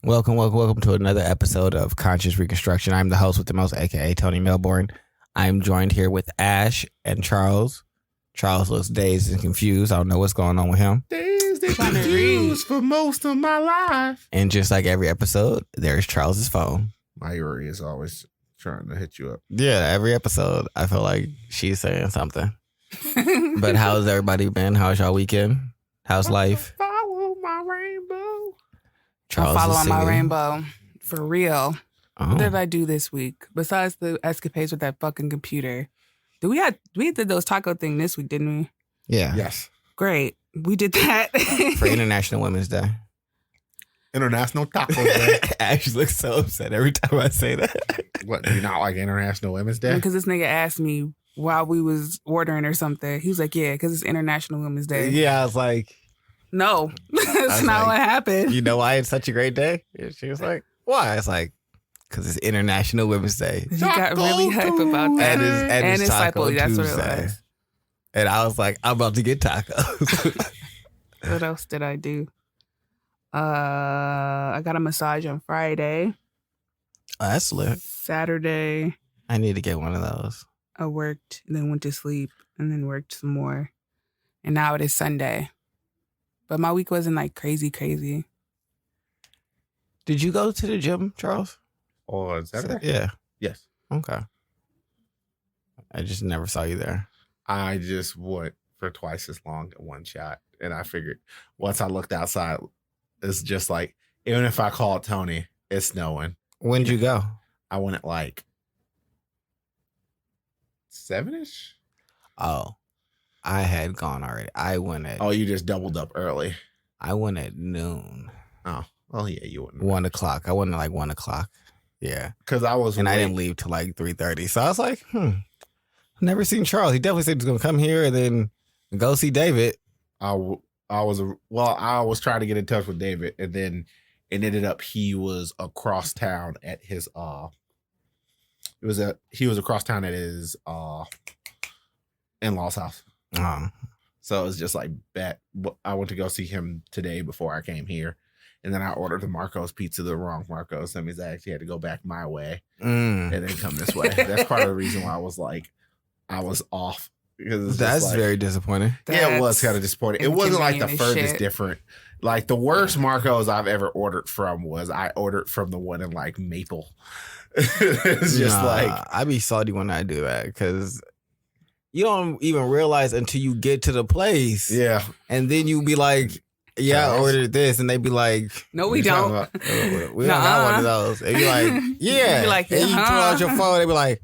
Welcome to another episode of Conscious Reconstruction. I'm the host with the most, aka Tony Melbourne. I'm joined here with Ash and Charles. Charles looks dazed and confused. I don't know what's going on with him. Dazed and confused for most of my life. And just like every episode, there's Charles's phone. My Yuri is always trying to hit you up. Yeah, every episode, I feel like she's saying something. But how's everybody been? How's y'all weekend? How's life? Follow my rainbow. Charles Follow is on my singing. rainbow. For real. Oh. What did I do this week? Besides the escapades with that fucking computer. We did those taco thing this week, didn't we? Yeah. Yes. Great. We did that. For International Women's Day. International Taco Day. Ash looks so upset every time I say that. What, do you not like International Women's Day? Because this nigga asked me while we was ordering or something. He was like, yeah, because it's International Women's Day. Yeah, I was like, No. That's was not like, what happened. you know why it's such a great day? And she was like, why? It's like, because it's International Women's Day. He got really hype about that. And it's Taco That's what it Tuesday. was. And I was like, I'm about to get tacos. What else did I do? I got a massage on Friday. Oh, that's lit. Saturday, I need to get one of those. I worked, and then went to sleep, and then worked some more. And now it is Sunday. But my week wasn't like crazy. Did you go to the gym, Charles? Or Saturday? Yeah. Yes. Okay. I just never saw you there. I just went for twice as long at one shot. And I figured once I looked outside, it's just like, even if I called Tony, it's snowing. When did you go? I went at like 7-ish. Oh, I had gone already. I went at Oh, you just doubled up early. noon. Oh, well, yeah, you wouldn't. 1 o'clock. I went at like 1 o'clock. Yeah. Because I was And I late. didn't leave till like 3:30. So I was like, never seen Charles. He definitely said he was going to come here and then go see David. I was trying to get in touch with David, and then it ended up he was across town at his he was across town at his in-laws house. So it was just like bet. I went to go see him today before I came here, and then I ordered the Marco's pizza, the wrong Marco's. That means I actually had to go back my way and then come this way. That's part of the reason why I was off. Because it's That's just like, very disappointing. yeah, it was kind of disappointing. It wasn't like the inconvenient as furthest shit. different. Like the worst Marco's I've ever ordered from was I ordered from the one in like Maple. It's just like I be salty when I do that because you don't even realize until you get to the place. yeah. And then you be like, yeah, I Charles. ordered this. And they be like, No, we You're talking don't. about- we don't got one of Nuh-uh. those. And you're like, yeah. You be like, and you pull out your uh-huh. phone. They be like,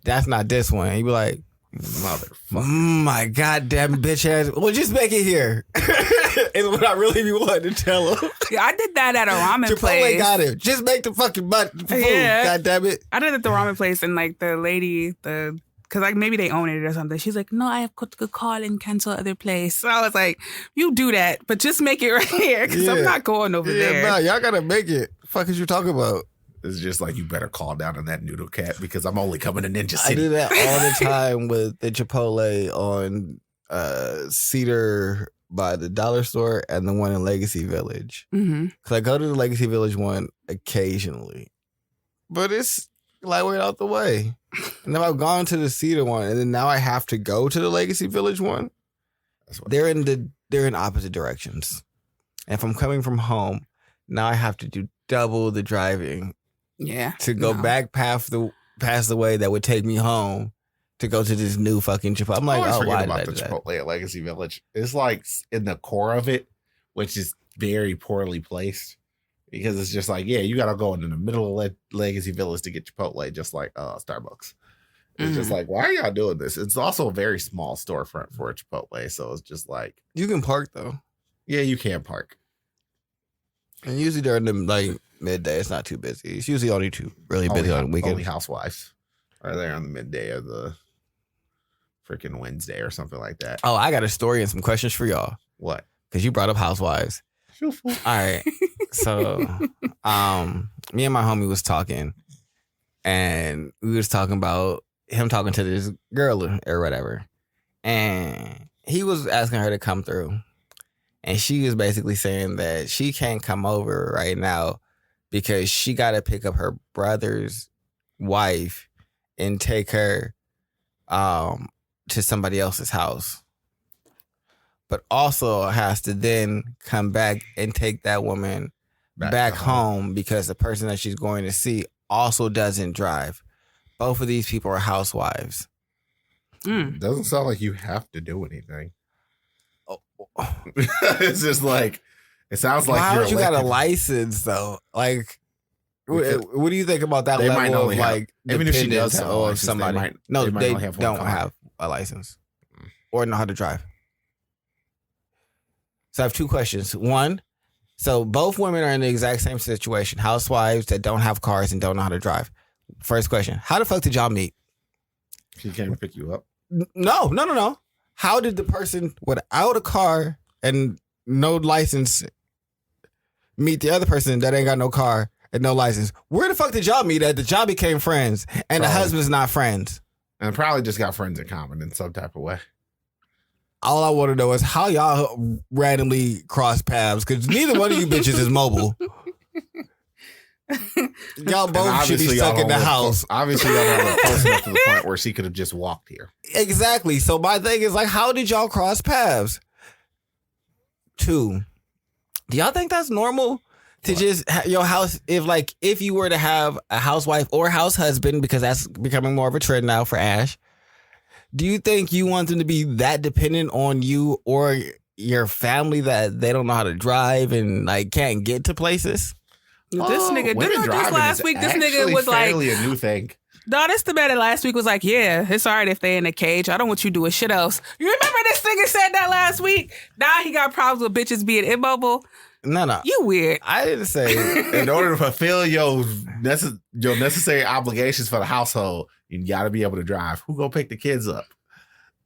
that's not this one. And you be like, Motherfucker. my goddamn bitch ass. Well, just make it here. Is what I really be wanting to tell them. Yeah, I did that at a ramen Chipotle place. got it. Just make the fucking food. Yeah. God damn it. I did it at the ramen place, and like the lady, because like maybe they own it or something. She's like, no, I have to call and cancel other place. So I was like, you do that, but just make it right here because Yeah. I'm not going over there. Nah, y'all gotta make it. Fuck is you talking about? It's just like you better call down on that noodle cat because I'm only coming to Ninja I City. do that all the time with the Chipotle on Cedar by the dollar store and the one in Legacy Village. Mm-hmm. Cause I go to the Legacy Village one occasionally, but it's lightweight out the way. And then I've gone to the Cedar one, and then now I have to go to the Legacy Village one. That's what They're in opposite directions. And if I'm coming from home, now I have to do double the driving Yeah. to go No. back past the way that would take me home to go to this new fucking Chipotle. I'm I like, always oh, forget why did I about do the that? Chipotle at Legacy Village. It's like in the core of it, which is very poorly placed because it's just like, yeah, you got to go into the middle of Legacy Village to get Chipotle, just like Starbucks. It's just like, why are y'all doing this? It's also a very small storefront for a Chipotle. So it's just like, You can park though. yeah, you can park. And usually during the like midday, it's not too busy. It's usually only really busy on the weekend. Only housewives are there on the midday of the freaking Wednesday or something like that. Oh, I got a story and some questions for y'all What? because you brought up housewives. All right, so me and my homie was talking, and we was talking about him talking to this girl or whatever, and he was asking her to come through, and she was basically saying that she can't come over right now because she got to pick up her brother's wife and take her to somebody else's house. But also has to then come back and take that woman back home because the person that she's going to see also doesn't drive. Both of these people are housewives. Doesn't sound like you have to do anything. It's just like, it sounds like why would you got a license though? Like, what do you think about that level of like even if she does have a license, somebody? They don't have a license or know how to drive. So I have two questions. One, so both women are in the exact same situation, housewives that don't have cars and don't know how to drive. First question, how the fuck did y'all meet? She came to pick you up. No. How did the person without a car and no license meet the other person that ain't got no car and no license? Where the fuck did y'all meet at? Y'all became friends and the husband's not friends. And probably just got friends in common in some type of way. All I want to know is how y'all randomly cross paths, because neither one of you bitches is mobile. Y'all both should be stuck in the house. Obviously, y'all don't live close enough to the point where she could have just walked here. Exactly. So my thing is like, how did y'all cross paths? 2, do y'all think that's normal to just your house? If you were to have a housewife or house husband, because that's becoming more of a trend now for Ash. Do you think you want them to be that dependent on you or your family that they don't know how to drive and like can't get to places? This nigga, didn't just last week, this nigga was like, a new thing. No, this the man that last week was like, yeah, it's all right if they in a cage. I don't want you doing shit else. You remember this nigga said that last week? Now he got problems with bitches being immobile. No. You weird. I didn't say. In order to fulfill your necessary obligations for the household, you got to be able to drive. Who gonna pick the kids up?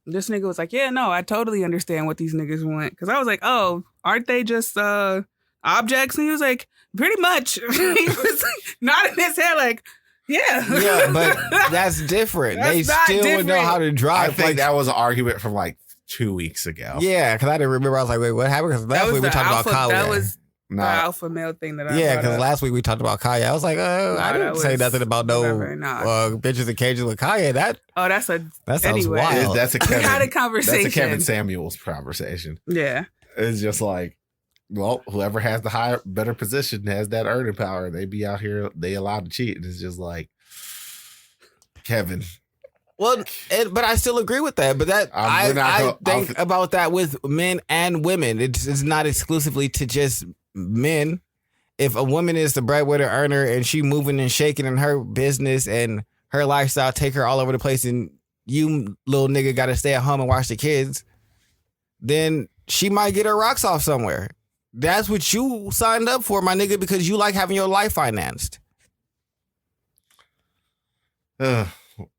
This nigga was like, yeah, no, I totally understand what these niggas want. Because I was like, oh, aren't they just objects? And he was like, pretty much. He was nodding his head like, yeah. Yeah, but that's different. They still would know how to drive. I think that was an argument from like 2 weeks ago. Yeah, because I didn't remember. I was like, wait, what happened? Because last week we talked about Kaya. That was the alpha male thing that I Yeah, because last week we talked about Kaya. I was like, I didn't say nothing about no bitches and cages with Kaya. That sounds wild. That's a Kevin, had a conversation. That's a Kevin Samuels conversation. Yeah. It's just like, well, whoever has the better position has that earning power. They be out here, they allowed to cheat. And it's just like, Kevin. Well, but I still agree with that. But that I think about that with men and women. It's not exclusively to just men. If a woman is the breadwinner earner and she moving and shaking in her business and her lifestyle take her all over the place, and you little nigga got to stay at home and watch the kids, then she might get her rocks off somewhere. That's what you signed up for, my nigga, because you like having your life financed.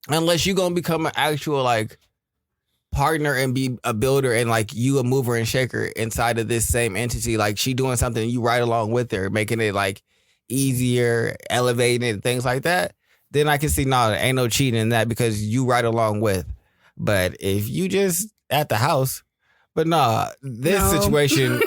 Unless you gonna become an actual like partner and be a builder and like you a mover and shaker inside of this same entity, like she doing something and you right along with her, making it like easier, elevating it, things like that, then I can see there ain't no cheating in that because you right along with. But if you just at the house, situation,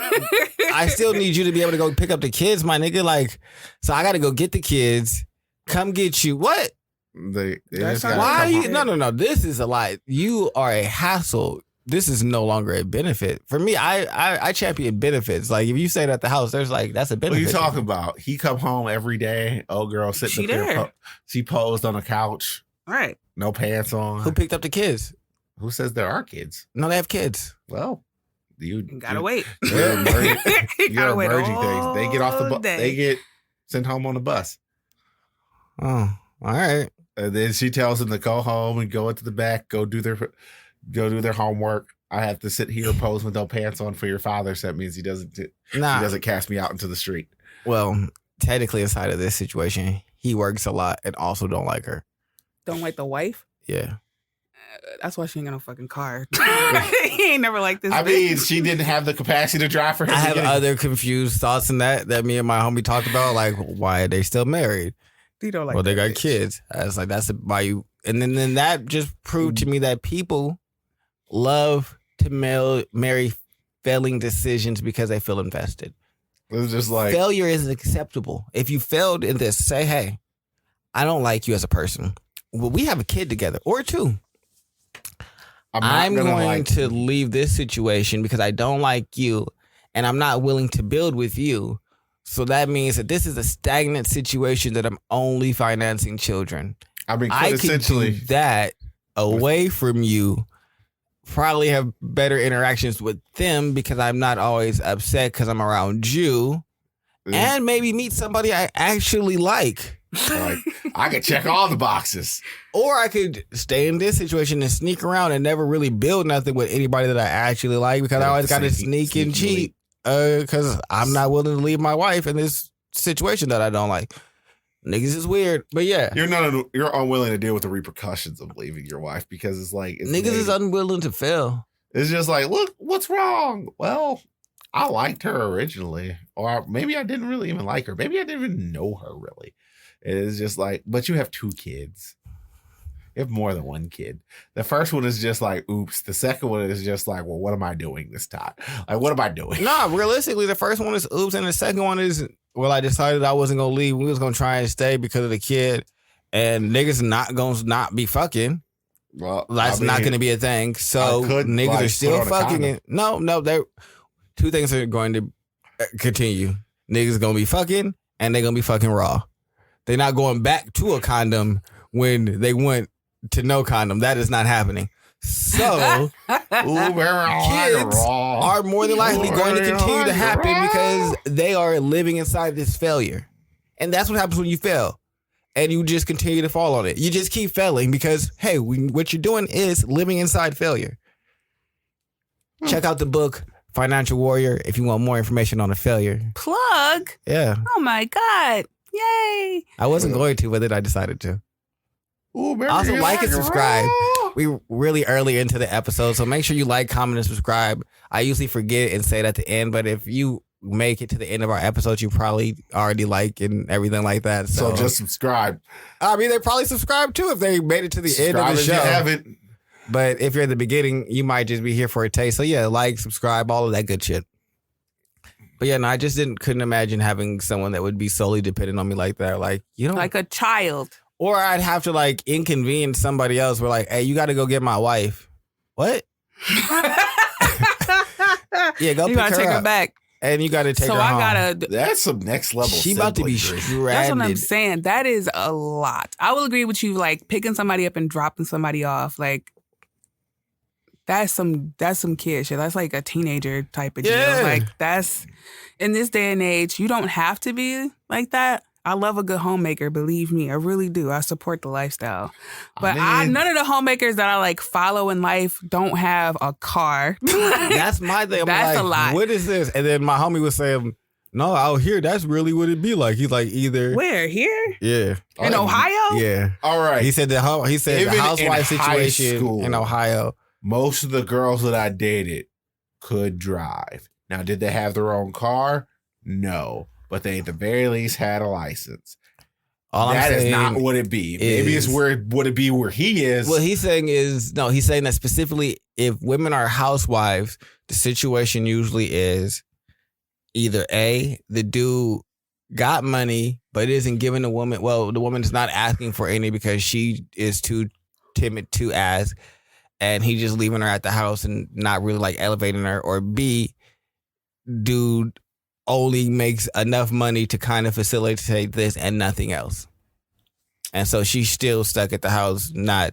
I still need you to be able to go pick up the kids, my nigga. Like, so I got to go get the kids, come get you. What? Why are you? No. This is a lie. You are a hassle. This is no longer a benefit for me. I champion benefits. Like if you stayed at the house, there's like that's a benefit. What are you talking about? He come home every day. Old girl sitting there. She posed on a couch. Right. No pants on. Who picked up the kids? Who says there are kids? No, they have kids. Well, you gotta wait. You're emerging things. They get off the bus. They get sent home on the bus. Oh, all right. And then she tells them to go home and go into the back, go do their homework. I have to sit here pose with no pants on for your father, so that means he doesn't cast me out into the street. Well, technically, inside of this situation, he works a lot and also don't like her. Don't like the wife? Yeah. That's why she ain't got no fucking car. He ain't never like this. I mean, she didn't have the capacity to drive for him. I have other confused thoughts in that me and my homie talked about. Like, why are they still married? You don't like. Well, they got kids. I was like, that's why you. And then that just proved to me that people love to marry failing decisions because they feel invested. It's just like failure isn't acceptable. If you failed in this, say, hey, I don't like you as a person. Well, we have a kid together or two. I'm going to leave this situation because I don't like you and I'm not willing to build with you. So that means that this is a stagnant situation that I'm only financing children. I mean, I can do that away from you. Probably have better interactions with them because I'm not always upset because I'm around you. And maybe meet somebody I actually like. Like, I could check all the boxes. Or I could stay in this situation and sneak around and never really build nothing with anybody that I actually like because I always got to sneak and cheat because I'm not willing to leave my wife in this situation that I don't like. Niggas is weird, but yeah. You're unwilling to deal with the repercussions of leaving your wife because it's like... Niggas is unwilling to fail. It's just like, look, what's wrong? Well, I liked her originally. Or maybe I didn't really even like her. Maybe I didn't even know her really. It's just like, but you have 2 kids. You have more than 1 kid. The first one is just like, oops. The second one is just like, well, what am I doing this time? Like, what am I doing? Nah, realistically, the first one is oops. And the second one is, well, I decided I wasn't going to leave. We was going to try and stay because of the kid. And niggas not going to not be fucking. Well, that's not going to be a thing. So niggas are still fucking. No, they're 2 things are going to continue. Niggas going to be fucking and they're going to be fucking raw. They're not going back to a condom when they went to no condom. That is not happening. So kids are more than likely going to continue to happen because they are living inside this failure. And that's what happens when you fail. And you just continue to fall on it. You just keep failing because, hey, what you're doing is living inside failure. Check out the book, Financial Warrior, if you want more information on the failure. Plug? Yeah. Oh, my God. Yay. I wasn't going to, but then I decided to. Ooh, also, like and subscribe. We're really early into the episode, so make sure you like, comment, and subscribe. I usually forget and say it at the end, but if you make it to the end of our episode, you probably already like and everything like that. So just subscribe. I mean, they probably subscribe too if they made it to the end of the show. If you haven't. But if you're at the beginning, you might just be here for a taste. So yeah, like, subscribe, all of that good shit. But yeah, no, I just couldn't imagine having someone that would be solely dependent on me like that. Like, you know, like a child. Or I'd have to like inconvenience somebody else. We're like, hey, you got to go get my wife. What? Yeah, go pick her take up. her back. And you got to take her home. So I gotta. That's some next level. She about to be stranded. That's what I'm saying. That is a lot. I will agree with you. Like picking somebody up and dropping somebody off. Like that's some kid shit. That's like a teenager type of deal. Like that's in this day and age. You don't have to be like that. I love a good homemaker, believe me. I really do. I support the lifestyle. But none of the homemakers that I like follow in life don't have a car. That's my thing. That's like, a lot. What is this? And then my homie was saying, no, out here, that's really what it be like. He's like, either. Where? Here? Yeah. In Ohio? Yeah. All right. He said the housewife situation in Ohio. Most of the girls that I dated could drive. Now, did they have their own car? No. But they at the very least had a license. That is not what it be. Maybe it's would it be where he is. What he's saying is, no, he's saying that specifically if women are housewives, the situation usually is either A, the dude got money, but isn't giving the woman, well, the woman is not asking for any because she is too timid to ask, and he just leaving her at the house and not really like elevating her. Or B, dude only makes enough money to kind of facilitate this and nothing else. And so she's still stuck at the house, not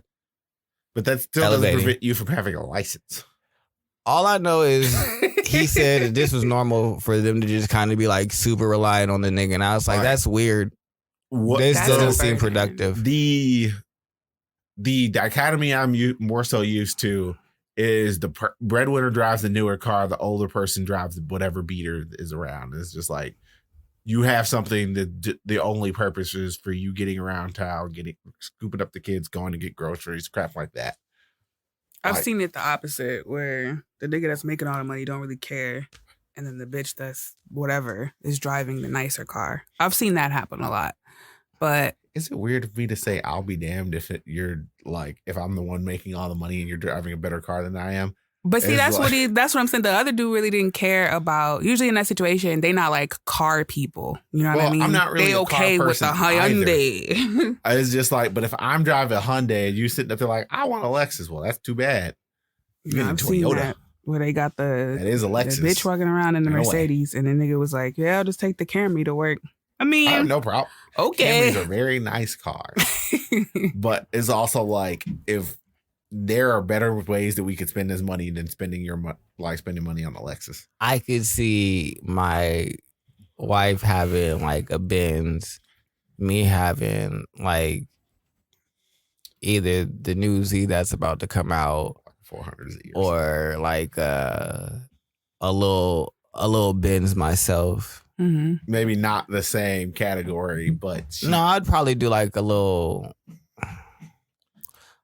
But that still doesn't prevent you from having a license. All I know is he said that this was normal for them to just kind of be like super reliant on the nigga. And I was like, that's weird. This doesn't seem productive. The dichotomy I'm more so used to is the breadwinner drives the newer car, the older person drives whatever beater is around. It's just like you have something that the only purpose is for you getting around town, scooping up the kids, going to get groceries, crap like that. I've seen it the opposite, where the nigga that's making all the money don't really care, and then the bitch that's whatever is driving the nicer car. I've seen that happen a lot. But is it weird of me to say I'll be damned if you're like, if I'm the one making all the money and you're driving a better car than I am? But see, It's that's like- that's what I'm saying. The other dude really didn't care about. Usually in that situation, they not like car people. You know what I Well, mean? I'm not really they a okay car with the person either. Hyundai. It's just like, but if I'm driving a Hyundai and you sitting up there like, I want a Lexus, well, that's too bad. You get a I've seen Toyota. that where they got That is a the Lexus. bitch walking around in the No way. Mercedes, and the nigga was like, "Yeah, I'll just take the Camry to work." I I mean, have no problem. okay. Camrys are very nice cars, but it's also like if there are better ways that we could spend this money than spending spending money on a Lexus. I could see my wife having like a Benz, me having like either the new Z that's about to come out 400 Z or like a little Benz myself. hmm maybe not the same category, but No, I'd probably do like a little.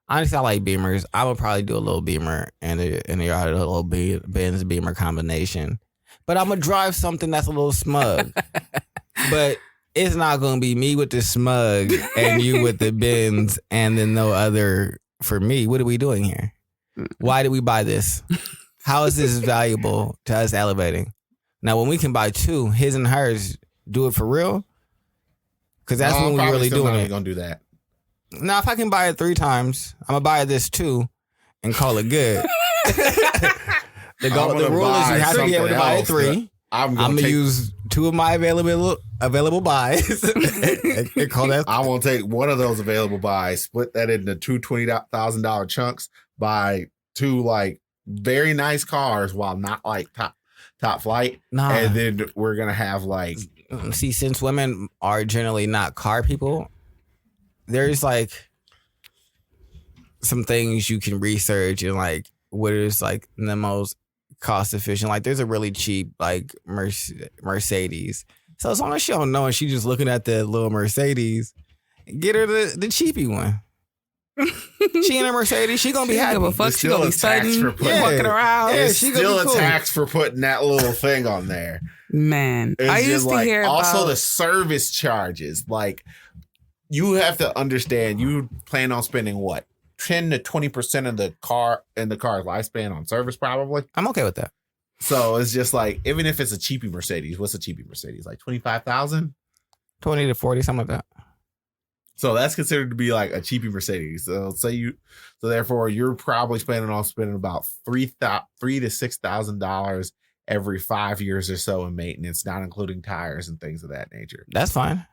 Honestly, I like Beamers. I would probably do a little Beamer and a little Benz Beamer combination. But I'm gonna drive something that's a little smug. But it's not gonna be me with the smug and you with the Benz and then no other for me. What are we doing here? Why did we buy this? How is this valuable to us elevating? Now, when we can buy two, his and hers, do it for real. Because that's when we're really doing it. Gonna do that. Now, if I can buy it 3 times, I'm gonna buy this 2 and call it good. The rule is you have to be able to buy it 3. I'm gonna use 2 of my available buys and call that. I'm gonna take one of those available buys, split that into 2 $20,000 chunks, buy 2 like very nice cars while not like top flight, Nah. and then we're gonna have like See, since women are generally not car people, there's like some things you can research and like what is like the most cost efficient. Like there's a really cheap like Mercedes. So as long as she don't know and she just looking at the little Mercedes, get her the cheapy one. She in a Mercedes, she gonna be happy. Give a fuck. There's She gonna be still a tax studying, for putting- walking around. Yeah, it's she gonna still be a cool. tax for putting that little thing on there. Man, It's I just used to like, hear also about the service charges. Like you have to understand, you plan on spending what 10 to 20% of the car's lifespan on service, probably. I'm okay with that. So it's just like, even if it's a cheapy Mercedes, what's a cheapy Mercedes? Like 25,000. 20 to 40, something like that. So that's considered to be like a cheapy Mercedes. So therefore you're probably spending about $3,000 to $6,000 every 5 years or so in maintenance, not including tires and things of that nature. That's fine.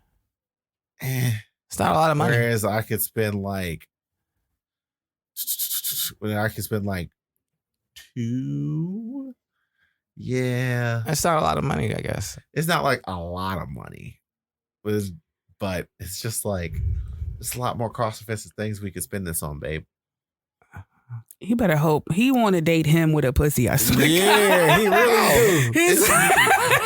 It's not a lot of money. Whereas I could spend like 2. Yeah, It's not a lot of money, I guess. it's not like a lot of money, but it's just like it's a lot more cost effective things we could spend this on, babe. he better hope he want to date him with a pussy. I swear. Yeah, he really do.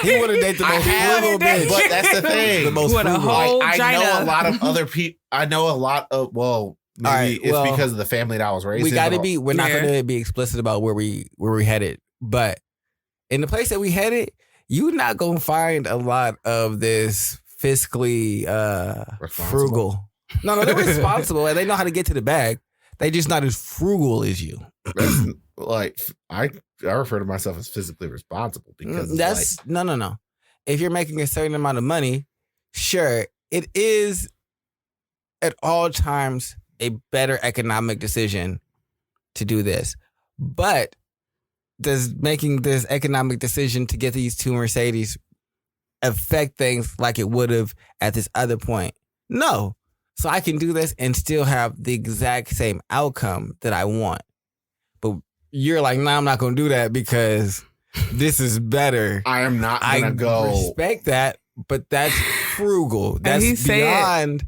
He would have dated the I most have, frugal bitch. but that's the thing. The most What a frugal. whole- I know Gina. a lot of other people. I know a lot of maybe right, it's well, because of the family that I was raised We in. got to but- be. We're not Yeah. going to be explicit about where we headed, but in the place that we headed, you're not going to find a lot of this fiscally frugal. No, they're responsible and they know how to get to the bag. They just not as frugal as you. That's like I refer to myself as physically responsible because it's That's like, no. If you're making a certain amount of money, sure, it is at all times a better economic decision to do this. But does making this economic decision to get these 2 Mercedes affect things like it would have at this other point? No. So I can do this and still have the exact same outcome that I want. But you're like, nah, I'm not going to do that because this is better. I am not I gonna go. respect that, but that's frugal. And he That's said- beyond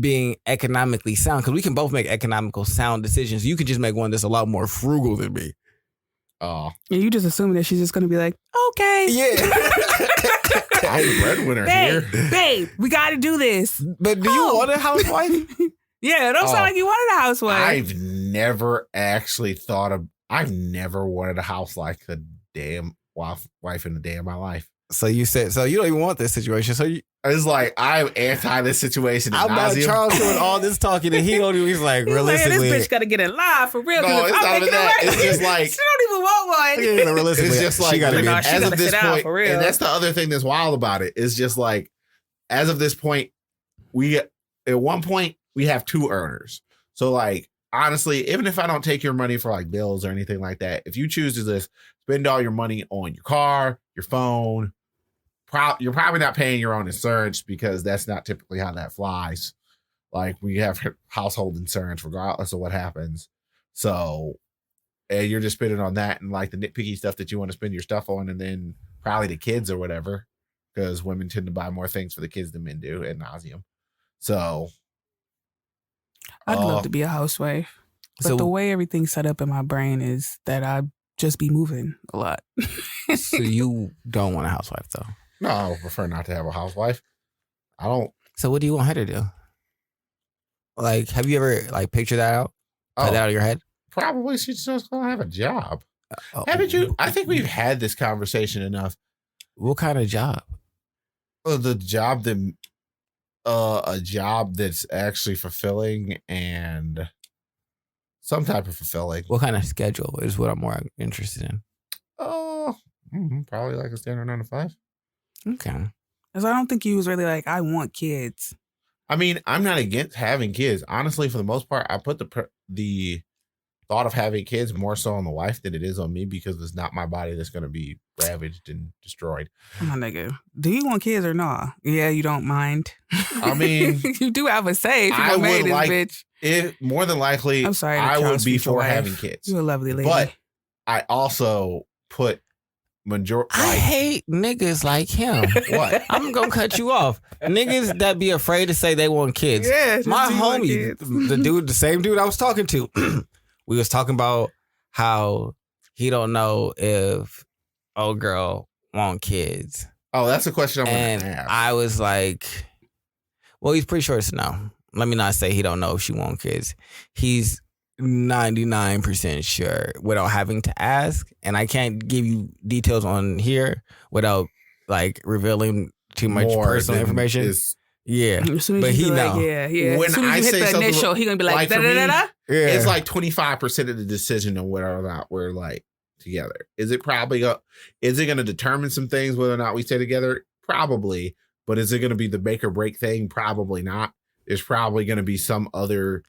being economically sound because we can both make economical sound decisions. You can just make one that's a lot more frugal than me. Oh, And you just assuming that she's just gonna be like, okay, Yeah. I'm the breadwinner babe, here. babe, we got to do this. But do you want a housewife? Yeah, it don't sound Oh, like you wanted a housewife. I've never actually thought of. I've never wanted a house like a damn wife in a day of my life. So you said, so you don't even want this situation. So it's like, I'm anti this situation. I'm about Charles doing all this talking and he don't even, he's like, realistically. Like, this bitch got to get in line for real. No, it's not even that. It's just like. She don't even want one. Yeah, realistically, it's just like, she gotta be as of this point, for real. and that's the other thing that's wild about it, is just like, as of this point, at one point, we have 2 earners. So like, honestly, even if I don't take your money for like bills or anything like that, if you choose to just spend all your money on your car, your phone, you're probably not paying your own insurance because that's not typically how that flies. Like we have household insurance regardless of what happens. So, and you're just spending on that and like the nitpicky stuff that you want to spend your stuff on, and then probably the kids or whatever, because women tend to buy more things for the kids than men do ad nauseum. So I'd love to be a housewife. But so, the way everything's set up in my brain is that I just be moving a lot. So you don't want a housewife though? No, I would prefer not to have a housewife. I don't. So what do you want her to do? Like, have you ever like pictured that out? Put that out of your head? Probably she's just gonna have a job. Haven't you? I think we've had this conversation enough. What kind of job? The job that a job that's actually fulfilling and some type of fulfilling. What kind of schedule is what I'm more interested in? Probably like a standard 9 to 5. Okay. Because I don't think he was really like, I want kids. I mean, I'm not against having kids. Honestly, for the most part, I put the thought of having kids more so on the wife than it is on me, because it's not my body that's going to be ravaged and destroyed. Come on, nigga. Do you want kids or not? Yeah, you don't mind. I mean, you do have a say if I you're married would like bitch. It more than likely. I'm sorry. I would be for having kids. You're a lovely lady. But I also put I hate niggas like him. What? I'm gonna cut you off. Niggas that be afraid to say they want kids. Yeah, my homie, the same dude I was talking to, we was talking about how he don't know if old girl want kids. Oh, that's a question I'm gonna ask. I was like, well, he's pretty sure it's no. Let me not say he don't know if she want kids. He's 99% sure without having to ask, and I can't give you details on here without like revealing too much personal information. Yeah, but he know. Like, yeah. When as soon as I you hit say the initial, he gonna be like, da da da da. It's like 25% of the decision on whether or not we're like together. Is it going to determine some things whether or not we stay together? Probably, but is it going to be the make or break thing? Probably not. There's probably going to be some other.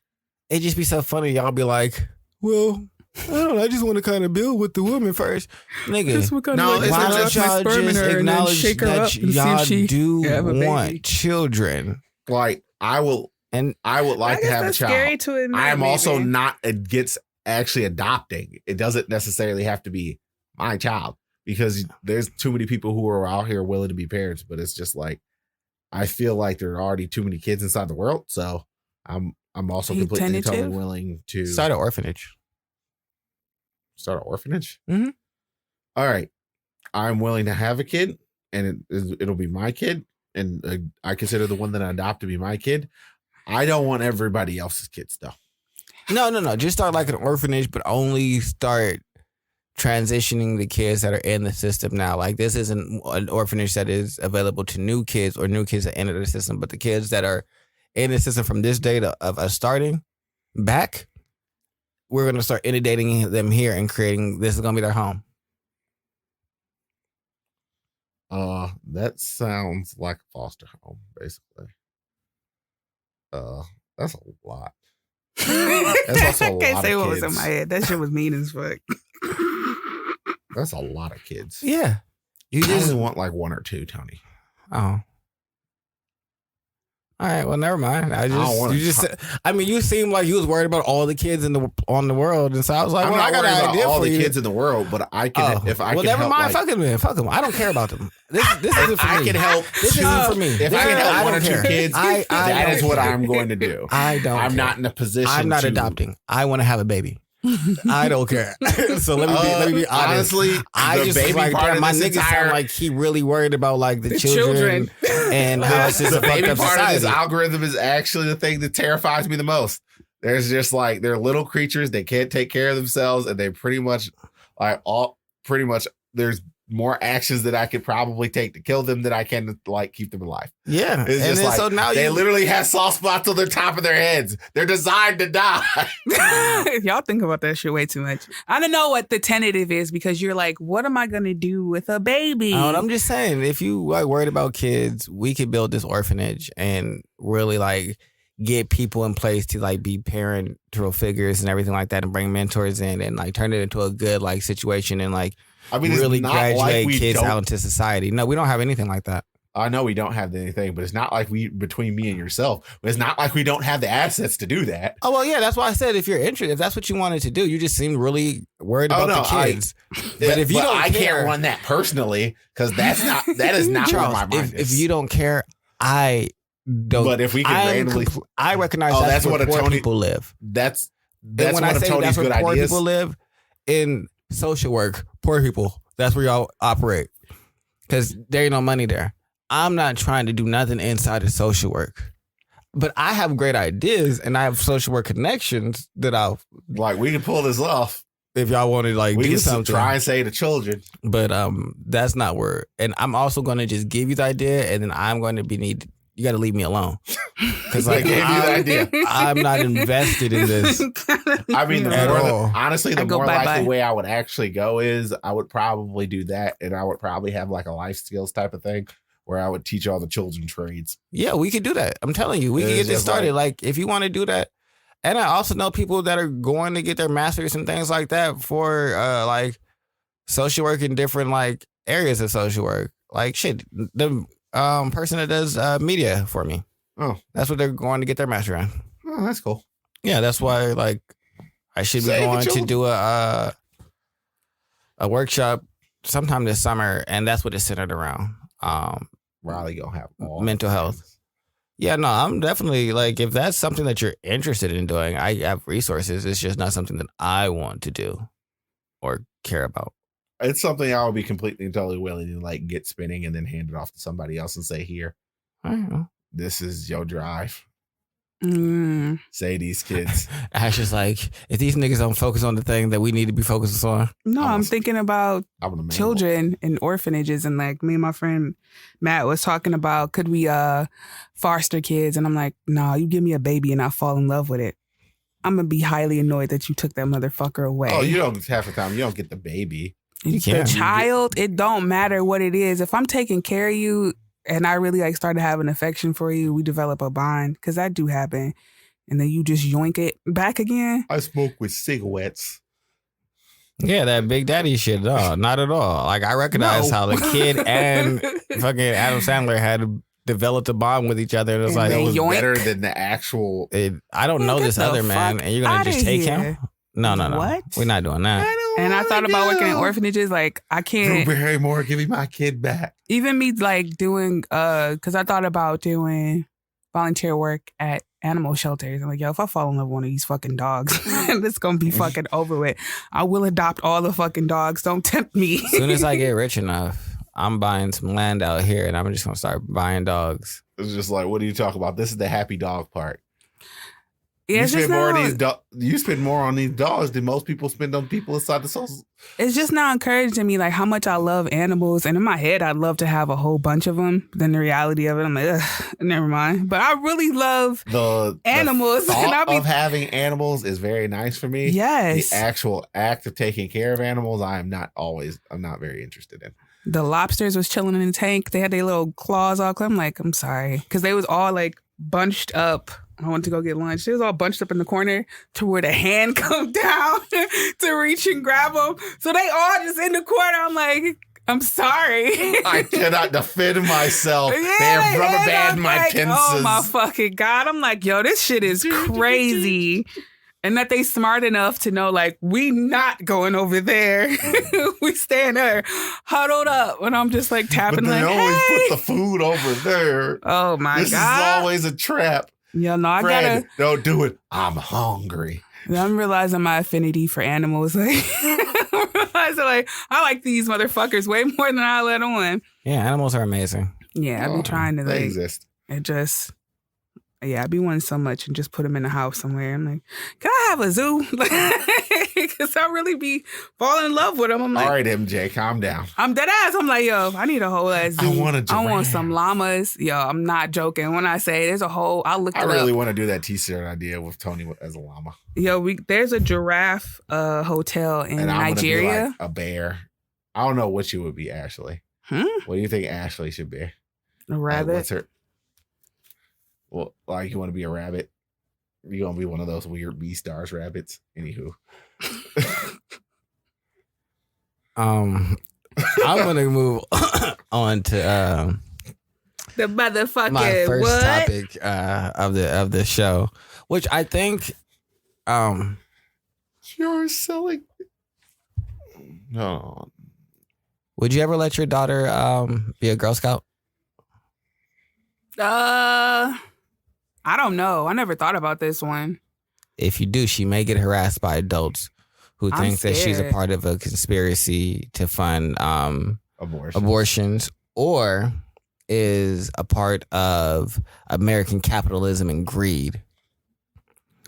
It'd just be so funny. Y'all be like, well, I don't know. I just want to kind of build with the woman first. Nigga, why don't y'all just acknowledge that y'all do want children? Like, I would like to have a child. Scary to admit, I am also not against actually adopting. It doesn't necessarily have to be my child, because there's too many people who are out here willing to be parents, but it's just like, I feel like there are already too many kids inside the world. So I'm also completely totally willing to start an orphanage. Start an orphanage? Mm-hmm. All right. I'm willing to have a kid, and it'll be my kid. And I consider the one that I adopt to be my kid. I don't want everybody else's kids, though. No. Just start like an orphanage, but only start transitioning the kids that are in the system now. Like, this isn't an orphanage that is available to new kids or new kids that enter the system, but the kids that are in the system from this date of us starting back, we're going to start inundating them here and creating, this is going to be their home. That sounds like a foster home, basically. That's a lot. That's also a lot. I can't say what was in my head. That shit was mean as fuck. That's a lot of kids. Yeah. You just only want like 1 or 2, Tony. Oh. All right, well, never mind. You seem like you was worried about all the kids on the world, and so I was like, I got an idea all for the you. kids in the world, but I can never mind. Fuck them, man. Fuck them. I don't care about them. This isn't for me. I can help. This isn't for me. If I can help 1 or 2 kids, that is what I'm going to do. I'm not in a position. I'm not adopting. I want to have a baby. I don't care. So let me be honest. Honestly, I just baby like part of my this nigga sound like he really worried about like the children and how it's just the a fucked baby up part society. of this algorithm is actually the thing that terrifies me the most. There's just like, they're little creatures, they can't take care of themselves, and they pretty much there's more actions that I could probably take to kill them than I can like keep them alive. Yeah. It's just like, so now they literally have soft spots on the top of their heads. They're designed to die. Y'all think about that shit way too much. I don't know what the tentative is because you're like, what am I gonna do with a baby? I'm just saying, if you like worried about kids, we could build this orphanage and really like get people in place to like be parental figures and everything like that, and bring mentors in and like turn it into a good like situation and like really graduate kids out into society. No, we don't have anything like that. I know we don't have anything, but it's not like between me and yourself, it's not like we don't have the assets to do that. Oh, well, yeah, that's why I said if you're interested, if that's what you wanted to do, you just seem really worried about the kids. But if you don't I can't run that personally because that is not Charles, where my mind is. If you don't care, I don't. But if we can randomly, I recognize that's where poor people live. That's when one I of say Tony's that's where good poor ideas. people live in social work. Poor people, that's where y'all operate because there ain't no money there. I'm not trying to do nothing inside of social work, but I have great ideas and I have social work connections that I'll like. We can pull this off if y'all want to like we do can something. Try and save the children, but that's not where. And I'm also going to just give you the idea, and then I'm going to you got to leave me alone because I gave you the idea. I'm not invested in this. I mean, honestly, the more bye-bye. the way I would actually go is I would probably do that, and I would probably have like a life skills type of thing where I would teach all the children trades. Yeah, we could do that. I'm telling you, we can get this started. Like if you want to do that. And I also know people that are going to get their masters and things like that for like social work in different like areas of social work. Like shit, the person that does media for me. Oh, that's what they're going to get their master in. Oh, that's cool. Yeah, that's why like I should be going to do a workshop sometime this summer, and that's what it's centered around. Riley gonna have all mental health. Yeah, no, I'm definitely like if that's something that you're interested in doing, I have resources. It's just not something that I want to do or care about. It's something I would be completely and totally willing to like get spinning and then hand it off to somebody else and say, "Here, this is your drive." Say these kids. Ash is like, if these niggas don't focus on the thing that we need to be focused on. No, I'm thinking about children in orphanages, and like me and my friend Matt was talking about, could we foster kids? And I'm like, no, you give me a baby and I fall in love with it. I'm gonna be highly annoyed that you took that motherfucker away. Oh, you don't half the time. You don't get the baby. You can't. The child, it don't matter what it is. If I'm taking care of you, and I really like started having affection for you, we develop a bond, because that do happen. And then you just yoink it back again. I smoke with cigarettes. Yeah, that Big Daddy shit. No, not at all. Like I recognize how the kid and fucking Adam Sandler had developed a bond with each other. And it was like that was better than the actual. I don't know this other man, and you're gonna just take him? No. What? We're not doing that. And I thought about working in orphanages. Like I can't. Drew Barrymore, give me my kid back. Even me like doing because I thought about doing volunteer work at animal shelters. I'm like, yo, if I fall in love with one of these fucking dogs, it's gonna be fucking over with. I will adopt all the fucking dogs. Don't tempt me. As soon as I get rich enough, I'm buying some land out here, and I'm just gonna start buying dogs. It's just like, what do you talk about? This is the happy dog part. Yeah, you spend more on these dogs than most people spend on people inside the social. It's just now encouraging me like how much I love animals, and in my head I'd love to have a whole bunch of them. But then the reality of it, I'm like, ugh, never mind. But I really love the animals. The thought of having animals is very nice for me. Yes, the actual act of taking care of animals, I'm not very interested in. The lobsters was chilling in the tank. They had their little claws all clear. I'm like, I'm sorry, because they was all like bunched up. I went to go get lunch. They was all bunched up in the corner to where the hand come down to reach and grab them. So they all just in the corner. I'm like, I'm sorry. I cannot defend myself. Yeah, they have rubber band my like, pincers. Oh my fucking God. I'm like, yo, this shit is crazy. And that they smart enough to know, like, we not going over there. We staying there, huddled up. And I'm just like tapping, but they like, always hey. put the food over there. Oh my God. This is always a trap. Yeah, no, Fred, don't do it. I'm hungry. I'm realizing my affinity for animals. Like, I'm realizing, like, I like these motherfuckers way more than I let on. Yeah, animals are amazing. Yeah, I've been trying to, they like, exist. It Yeah, I be wanting so much and just put them in the house somewhere. I'm like, can I have a zoo? Because I really be falling in love with them. I'm like, all right, MJ, calm down. I'm dead ass. I'm like, yo, I need a whole ass zoo. I want a giraffe. I want some llamas. Yo, I'm not joking. When I say there's a whole, I'll look it I up. really want to do that T-shirt idea with Tony as a llama. Yo, there's a giraffe hotel in And I'm Nigeria. gonna be like a bear. I don't know what you would be, Ashley. What do you think Ashley should be? A rabbit. Like, what's her? Well, like you want to be a rabbit? You gonna be one of those weird Beastars rabbits? Anywho, I'm gonna move on to the motherfucking my first what? topic of the show, which I think you're selling. No. Would you ever let your daughter be a Girl Scout? I don't know. I never thought about this one. If you do, she may get harassed by adults who I'm think that she's a scared. part of a conspiracy to fund Abortion. abortions or is a part of American capitalism and greed.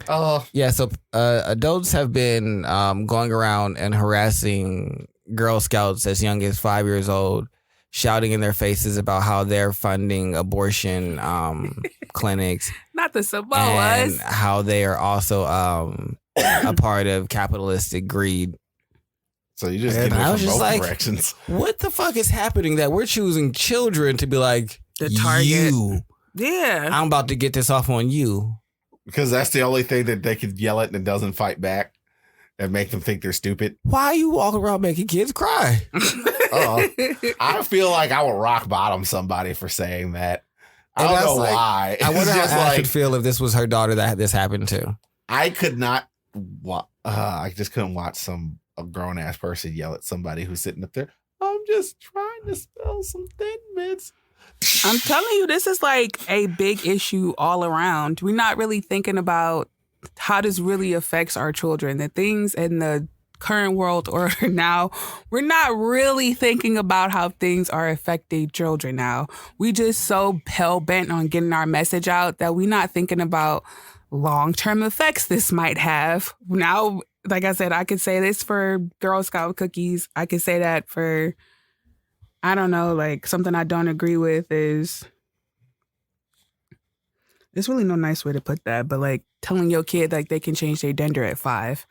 Oh, Yeah, so adults have been going around and harassing Girl Scouts as young as 5 years old, shouting in their faces about how they're funding abortion clinics Not the and Samoas. how they are also a part of capitalistic greed. so you just And get it I from was just both like- directions. What the fuck is happening that we're choosing children to be like, The target. you, Yeah. I'm about to get this off on you. Because that's the only thing that they could yell at and it doesn't fight back and make them think they're stupid. Why you walking around making kids cry? I feel like I would rock bottom somebody for saying that. I And don't that's know like- why. I wonder It's how just Ash like would feel if this was her daughter that this happened to. I could not. I just couldn't watch a grown ass person yell at somebody who's sitting up there. I'm just trying to spell some Thin Mints. I'm telling you, this is like a big issue all around. We're not really thinking about how this really affects our children. The things in the current world or now, we're not really thinking about how things are affecting children now. We just so hell bent on getting our message out that we're not thinking about long-term effects this might have. Now, like I said, I could say this for Girl Scout cookies. I could say that for, I don't know, like something I don't agree with is, there's really no nice way to put that, but like telling your kid like they can change their gender at 5.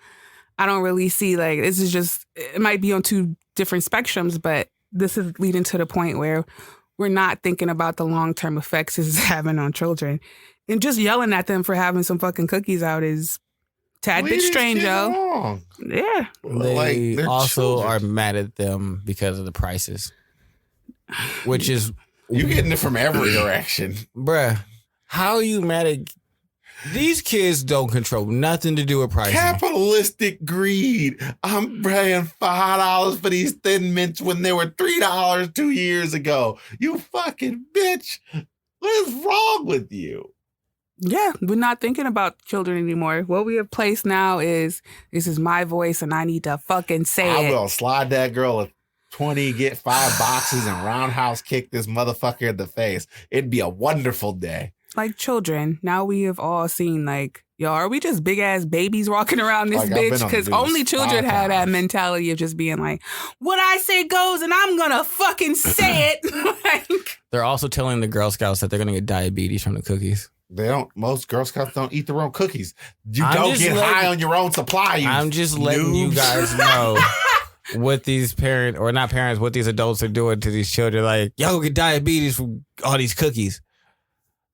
I don't really see, like, this is just, it might be on 2 different spectrums, but this is leading to the point where we're not thinking about the long-term effects this is having on children. And just yelling at them for having some fucking cookies out is tad Leave bit these strange, kids yo. alone. Yeah. They they're also children. are mad at them because of the prices, which is, You getting it from every direction. bruh, how are you mad at these kids? Don't control nothing to do with pricing. Capitalistic greed. I'm paying $5 for these Thin Mints when they were $3 2 years ago. You fucking bitch. What is wrong with you? Yeah, we're not thinking about children anymore. What we have placed now is, this is my voice and I need to fucking say I it. will slide that girl a 20, get 5 boxes, and roundhouse kick this motherfucker in the face. It'd be a wonderful day. Like children, now we have all seen like, yo, are we just big ass babies walking around this Like, I've been bitch? on the Because news only children 5 have that times. mentality of just being like, what I say goes and I'm gonna fucking say it. Like, They're also telling the Girl Scouts that they're gonna get diabetes from the cookies. They don't. Most Girl Scouts don't eat their own cookies. You I'm don't just get letting- high on your own supply. You I'm just letting you noobs. guys know what these parents, or not parents, what these adults are doing to these children. Like, y'all get diabetes from all these cookies.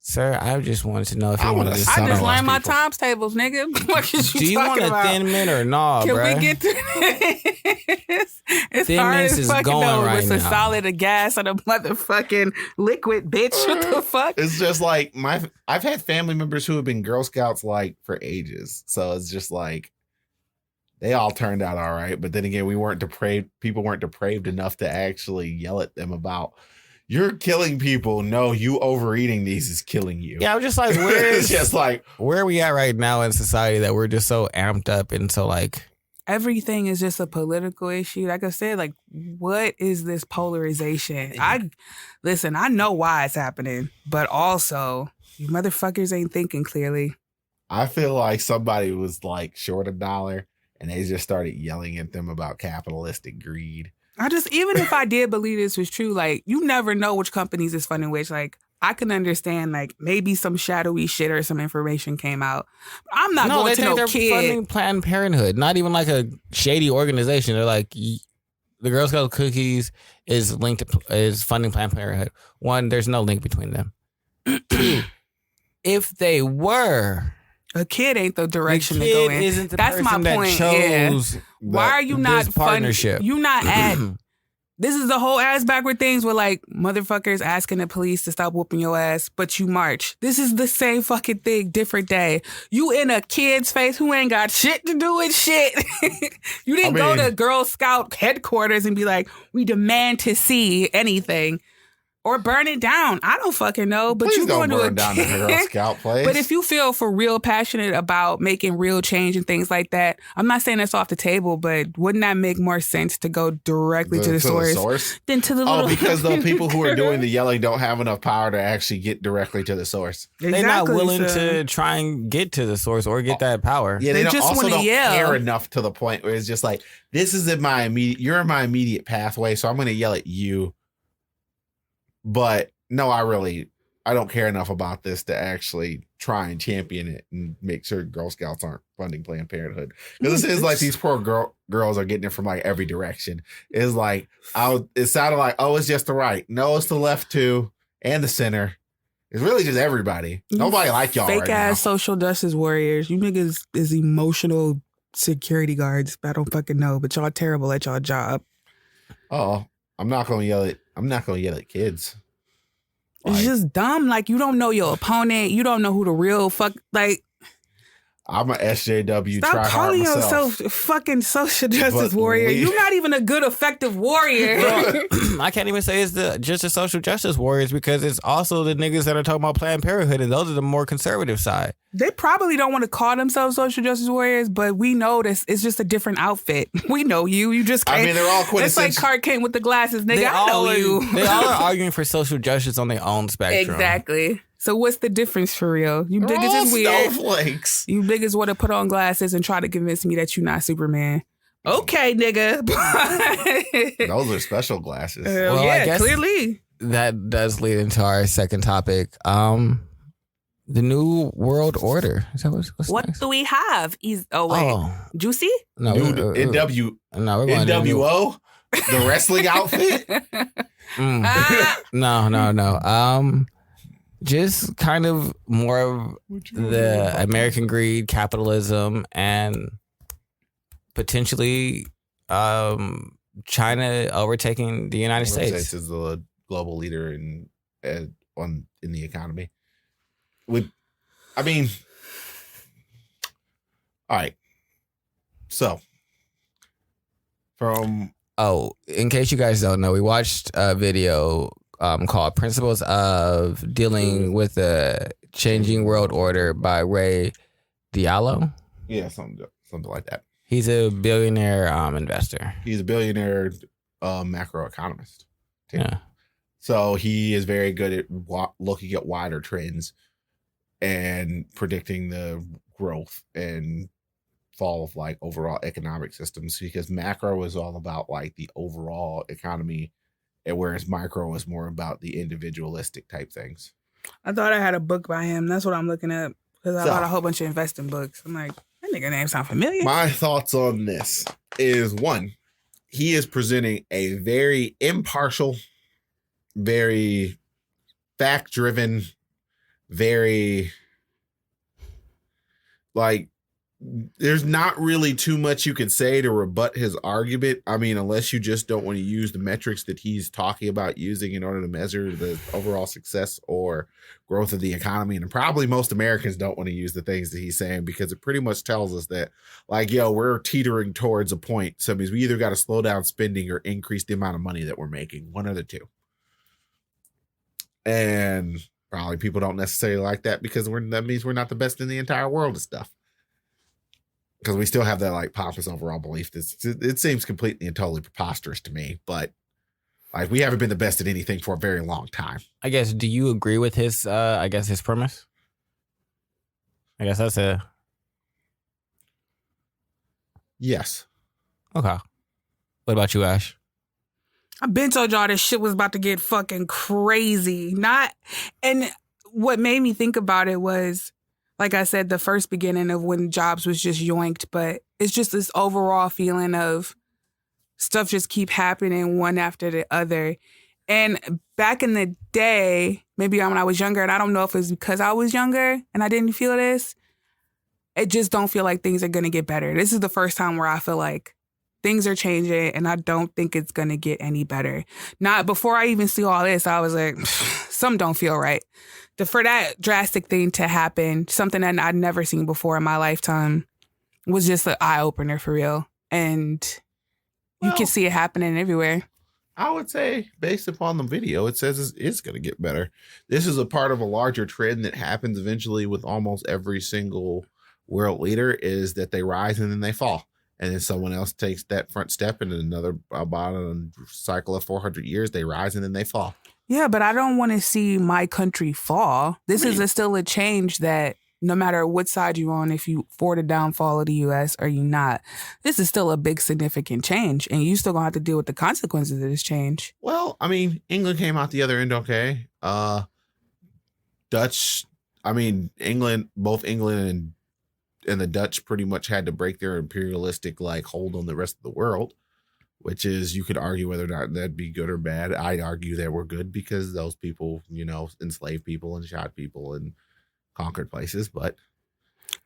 Sir, I just wanted to know if I you wanna wanted to suck I on just those learned my people. times tables, nigga. What is you Do you want talking a about? Thin Mint or nah, Can bruh? we get to this? It's Thin hard Mints as is fucking going know right what's a now. solid, a gas, and a motherfucking liquid, bitch. What the fuck? It's just like I've had family members who have been Girl Scouts like for ages. So it's just like they all turned out all right. But then again, we weren't depraved. People weren't depraved enough to actually yell at them about, you're killing people. No, you overeating these is killing you. Yeah, I'm just like, where It's is just like, where are we at right now in society that we're just so amped up and so like everything is just a political issue. Like I said, like, what is this polarization? I know why it's happening, but also you motherfuckers ain't thinking clearly. I feel like somebody was like short $1 and they just started yelling at them about capitalistic greed. Even if I did believe this was true, like, you never know which companies is funding which. Like, I can understand, like, maybe some shadowy shit or some information came out. But I'm not going to no kid. Funding Planned Parenthood, not even like a shady organization. They're like, the Girl Scout cookies is funding Planned Parenthood. One, there's no link between them. Two, if they were, a kid ain't the direction to go in. Isn't the That's my point. Chose why are you not partnership? You not at. This is the whole ass backward things where like motherfuckers asking the police to stop whooping your ass, but you march. This is the same fucking thing, different day. You in a kid's face who ain't got shit to do with shit. You didn't go to Girl Scout headquarters and be like, we demand to see anything. Or burn it down. I don't fucking know. But you going to burn down the Girl Scout place. But if you feel for real passionate about making real change and things like that, I'm not saying that's off the table, but wouldn't that make more sense to go directly to the source than to the little... because the people who are doing the yelling don't have enough power to actually get directly to the source. Exactly, they're not willing to try and get to the source or get that power. Yeah, they just don't care enough to the point where it's just like, this is you're in my immediate pathway, so I'm going to yell at you. But no, I don't care enough about this to actually try and champion it and make sure Girl Scouts aren't funding Planned Parenthood. Because this is like these poor girls are getting it from like every direction. It's like, it sounded like, oh, it's just the right. No, it's the left too. And the center. It's really just everybody. Nobody like y'all fake ass social justice warriors. You niggas is emotional security guards. I don't fucking know, but y'all terrible at y'all job. Oh, I'm not gonna yell at kids. It's just dumb. Like, you don't know your opponent. You don't know who the real fuck. Like, I'm an SJW. Stop calling yourself fucking social justice warrior. You're not even a good, effective warrior. I can't even say it's just the social justice warriors because it's also the niggas that are talking about Planned Parenthood, and those are the more conservative side. They probably don't want to call themselves social justice warriors, but we know this. It's just a different outfit. We know you. You just can't. I mean, they're all quintessential. It's like Clark Kent with the glasses, nigga. I know you. They all are arguing for social justice on their own spectrum. Exactly. So what's the difference for real? You niggas is weird. Snowflakes. You niggas want to put on glasses and try to convince me that you're not Superman. Okay, nigga. Those are special glasses. Well, yeah, I guess clearly. That does lead into our second topic. The New World Order. Is that what next? Do we have? Juicy? No, NWO, the wrestling outfit. No. Just kind of more of the American greed, capitalism, and potentially China overtaking the United States. States is the global leader in the economy. All right. So, in case you guys don't know, we watched a video called Principles of Dealing with the Changing World Order by Ray Diallo. Yeah, something like that. He's a billionaire investor. He's a billionaire macroeconomist. Too. Yeah. So he is very good at looking at wider trends and predicting the growth and fall of like overall economic systems, because macro is all about like the overall economy, and whereas micro is more about the individualistic type things. I thought I had a book by him. That's what I'm looking at, because I bought a whole bunch of investing books. I'm like, that nigga name sound familiar. My thoughts on this is, one, he is presenting a very impartial, very fact-driven, very like, there's not really too much you can say to rebut his argument. I mean, unless you just don't want to use the metrics that he's talking about using in order to measure the overall success or growth of the economy. And probably most Americans don't want to use the things that he's saying, because it pretty much tells us that, like, yo, we're teetering towards a point. So it means we either got to slow down spending or increase the amount of money that we're making. One of the two. And probably people don't necessarily like that, because that means we're not the best in the entire world of stuff. because we still have that like pompous overall belief. It seems completely and totally preposterous to me, but like we haven't been the best at anything for a very long time. I guess, do you agree with his, his premise? I guess that's it. Yes. Okay. What about you, Ash? I've been told y'all this shit was about to get fucking crazy. And what made me think about it was, like I said, the first beginning of when Jobs was just yoinked, but it's just this overall feeling of stuff just keep happening one after the other. And back in the day, maybe when I was younger, and I don't know if it's because I was younger and I didn't feel this, it just don't feel like things are going to get better. This is the first time where I feel like things are changing and I don't think it's going to get any better. Not before I even see all this, I was like, something don't feel right. For that drastic thing to happen, something that I'd never seen before in my lifetime, was just an eye-opener for real. And you can see it happening everywhere. I would say, based upon the video, it says it's going to get better. This is a part of a larger trend that happens eventually with almost every single world leader, is that they rise and then they fall. And then someone else takes that front step, and another, about a cycle of 400 years, they rise and then they fall. Yeah, but I don't want to see my country fall. This is still a change that no matter what side you're on, if you for the downfall of the U.S. or you not, this is still a big significant change. And you still going to have to deal with the consequences of this change. Well, I mean, England came out the other end okay. England, both England and the Dutch pretty much had to break their imperialistic like hold on the rest of the world, which is, you could argue whether or not that'd be good or bad. I'd argue that we're good because those people, enslaved people and shot people and conquered places. But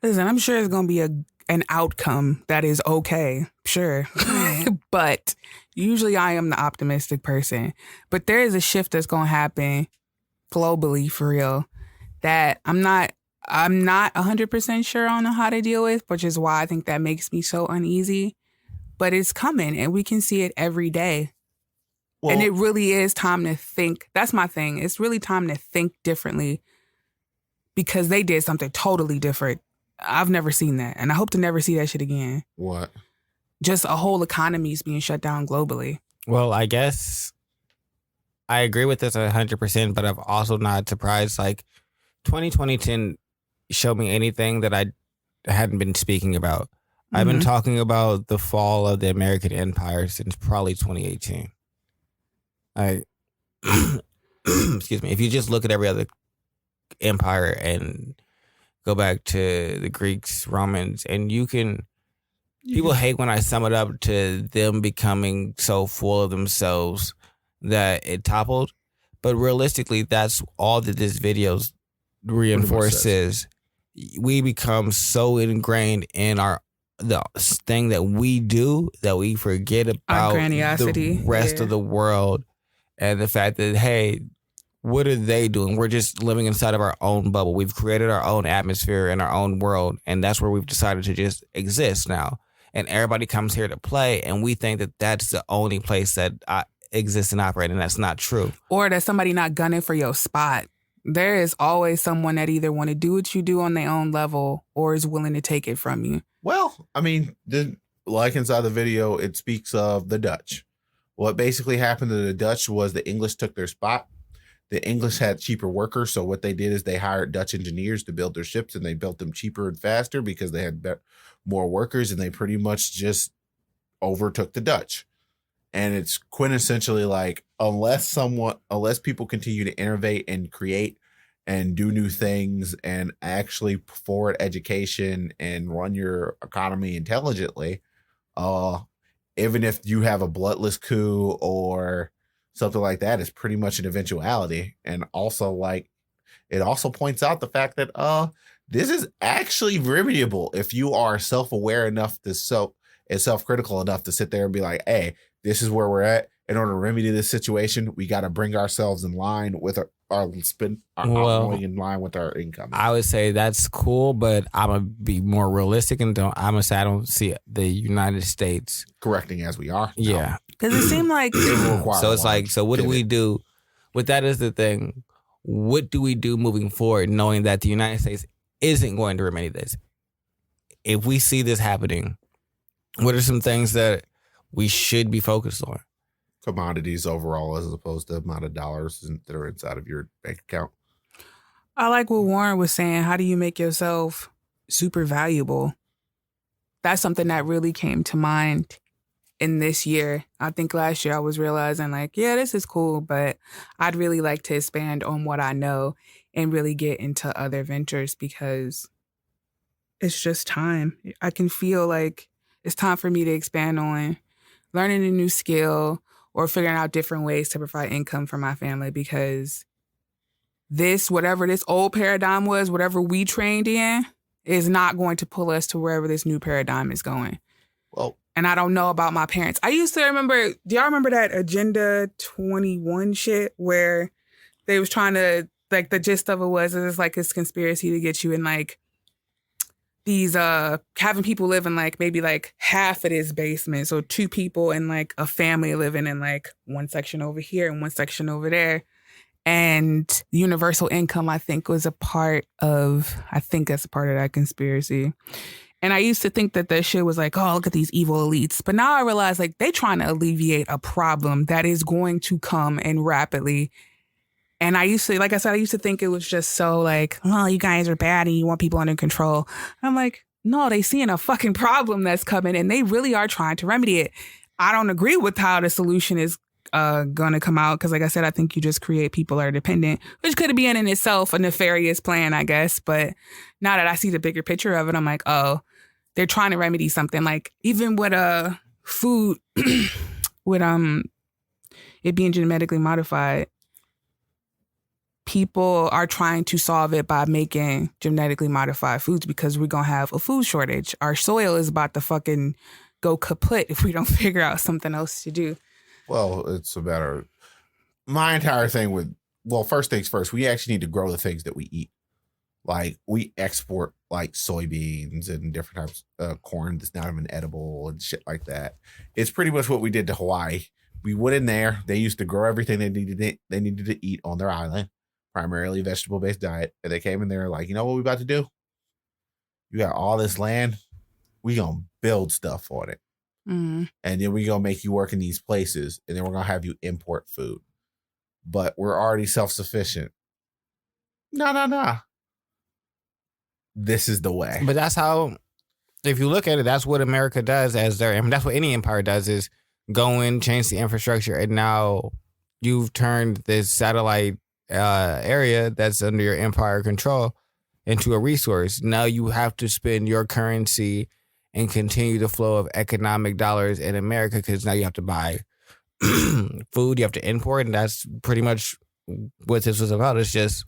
listen, I'm sure it's going to be an outcome that is okay. Sure. But usually I am the optimistic person. But there is a shift that's going to happen globally for real that I'm not 100% sure on how to deal with, which is why I think that makes me so uneasy. But it's coming and we can see it every day. Well, and it really is time to think. That's my thing. It's really time to think differently because they did something totally different. I've never seen that. And I hope to never see that shit again. What? Just a whole economy is being shut down globally. Well, I guess I agree with this 100%, but I'm also not surprised. Like 2020 didn't show me anything that I hadn't been speaking about. I've been talking about the fall of the American empire since probably 2018. Excuse me. If you just look at every other empire and go back to the Greeks, Romans, and people hate when I sum it up to them becoming so full of themselves that it toppled. But realistically, that's all that this video reinforces. We become so ingrained in the thing that we do that we forget about the rest of the world and the fact that, hey, what are they doing? We're just living inside of our own bubble. We've created our own atmosphere in our own world, and that's where we've decided to just exist now. And everybody comes here to play, and we think that that's the only place that exists and operates, and that's not true. Or that somebody not gunning for your spot. There is always someone that either want to do what you do on their own level or is willing to take it from you. Well, I mean, like inside the video, it speaks of the Dutch. What basically happened to the Dutch was the English took their spot. The English had cheaper workers. So what they did is they hired Dutch engineers to build their ships, and they built them cheaper and faster because they had more workers, and they pretty much just overtook the Dutch. And it's quintessentially like, unless people continue to innovate and create and do new things and actually forward education and run your economy intelligently, even if you have a bloodless coup or something like that, it's pretty much an eventuality. And also, like, it also points out the fact that this is actually remediable if you are self-aware enough and self-critical enough to sit there and be like, hey, this is where we're at. In order to remedy this situation, we got to bring ourselves in line with our outgoing in line with our income. I would say that's cool, but I'm gonna be more realistic and I'm gonna say I don't see the United States correcting as we are. Yeah, because it seemed like so it's like, so what do we do? With that is the thing. What do we do moving forward, knowing that the United States isn't going to remedy this? if we see this happening, what are some things that we should be focused on? Commodities overall, as opposed to the amount of dollars that are inside of your bank account. I like what Warren was saying. How do you make yourself super valuable? That's something that really came to mind in this year. I think last year I was realizing like, yeah, this is cool, but I'd really like to expand on what I know and really get into other ventures because it's just time. I can feel like it's time for me to expand on learning a new skill or figuring out different ways to provide income for my family because whatever this old paradigm was, whatever we trained in, is not going to pull us to wherever this new paradigm is going. Well, and I don't know about my parents. I used to remember, do y'all remember that Agenda 21 shit where they was trying to, like the gist of it was, it's like this conspiracy to get you in like these, having people live in like maybe like half of this basement. So 2 people and like a family living in like one section over here and one section over there. And universal income, I think, was a part of, that's a part of that conspiracy. And I used to think that shit was like, oh, look at these evil elites. But now I realize like they trying to alleviate a problem that is going to come and rapidly. And I used to think it was just so like, oh, you guys are bad and you want people under control. I'm like, no, they seeing a fucking problem that's coming and they really are trying to remedy it. I don't agree with how the solution is gonna come out because like I said, I think you just create people that are dependent, which could be in itself a nefarious plan, I guess. But now that I see the bigger picture of it, I'm like, oh, they're trying to remedy something. Like even with food, with it being genetically modified, people are trying to solve it by making genetically modified foods because we're gonna have a food shortage. Our soil is about to fucking go kaput if we don't figure out something else to do. Well, it's a matter. My entire thing with, well, first things first, we actually need to grow the things that we eat. Like we export like soybeans and different types of corn that's not even edible and shit like that. It's pretty much what we did to Hawaii. We went in there. They used to grow everything they needed to eat on their island, primarily vegetable based diet. And they came in there like, you know what we about to do? You got all this land. We gonna build stuff on it. Mm-hmm. And then we're going to make you work in these places. And then we're going to have you import food. But we're already self-sufficient. No. This is the way. But that's how, if you look at it, that's what America does that's what any empire does is go in, change the infrastructure. And now you've turned this satellite area that's under your empire control into a resource. Now you have to spend your currency and continue the flow of economic dollars in America because now you have to buy food, you have to import, and that's pretty much what this was about. It's just...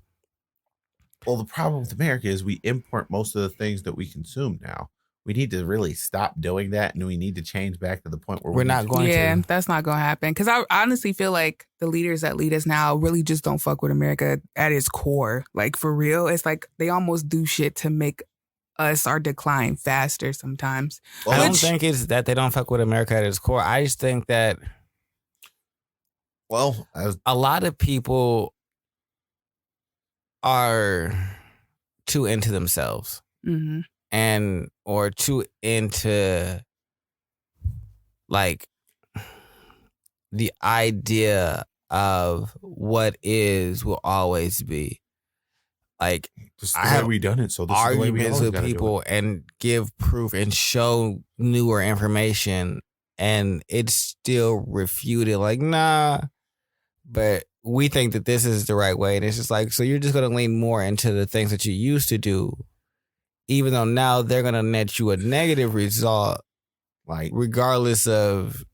Well, the problem with America is we import most of the things that we consume now. We need to really stop doing that, and we need to change back to the point where we're not going to. Yeah, that's not going to happen. Because I honestly feel like the leaders that lead us now really just don't fuck with America at its core. Like, for real, it's like they almost do shit to make our decline faster sometimes. Well, I don't think it's that they don't fuck with America at its core. I just think that, well, a lot of people are too into themselves, and or too into like the idea of what is will always be. Like, I have we done it, so this arguments is the way with people and give proof and show newer information, and it's still refuted. Like, nah, but we think that this is the right way, and it's just like, so you're just gonna lean more into the things that you used to do, even though now they're gonna net you a negative result, like regardless of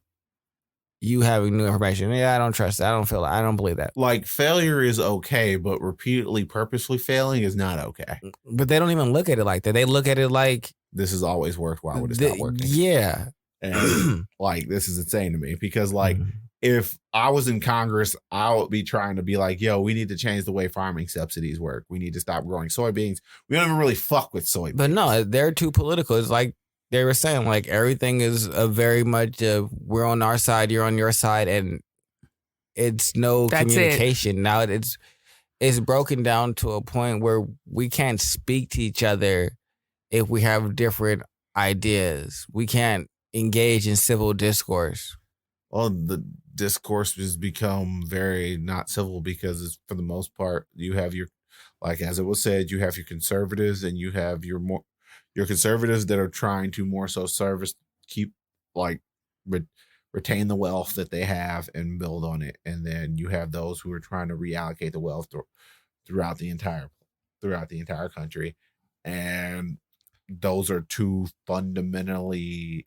you having new information. Yeah, I don't trust that. I don't believe that. Like, failure is okay, but repeatedly purposefully failing is not okay. But they don't even look at it like that. They look at it like, this has always worked. Why would it stop working? Yeah. And like, this is insane to me because like, if I was in Congress, I would be trying to be like, yo, we need to change the way farming subsidies work. We need to stop growing soybeans. We don't even really fuck with soybeans. But no, they're too political. It's like, they were saying, like, everything is very much we're on our side, you're on your side, and it's no communication. Now it's broken down to a point where we can't speak to each other if we have different ideas. We can't engage in civil discourse. Well, the discourse has become very not civil because it's, for the most part, you have your, like as it was said, you have your conservatives and you have your conservatives that are trying to more so keep like retain the wealth that they have and build on it, and then you have those who are trying to reallocate the wealth throughout the entire country, and those are two fundamentally.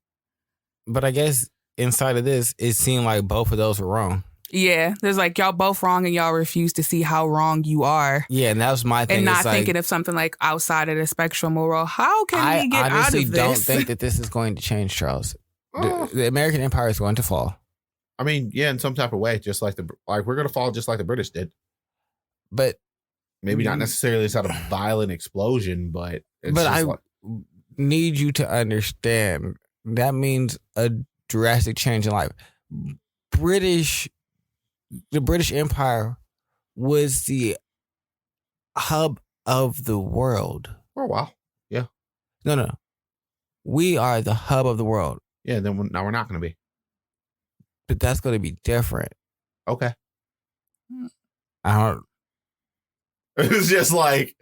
But I guess inside of this, it seemed like both of those were wrong. Yeah, there's like y'all both wrong and y'all refuse to see how wrong you are. Yeah, and that was my thing. And not thinking of something like outside of the spectrum or how can we get out of this? I honestly don't think that this is going to change, Charles. The American Empire is going to fall. I mean, yeah, in some type of way, just like we're going to fall just like the British did. But maybe not necessarily inside a violent explosion, but I need you to understand that means a drastic change in life. The British Empire was the hub of the world. For a while. Yeah. No. We are the hub of the world. Yeah, then now we're not going to be. But that's going to be different. Okay. I don't. It's just like,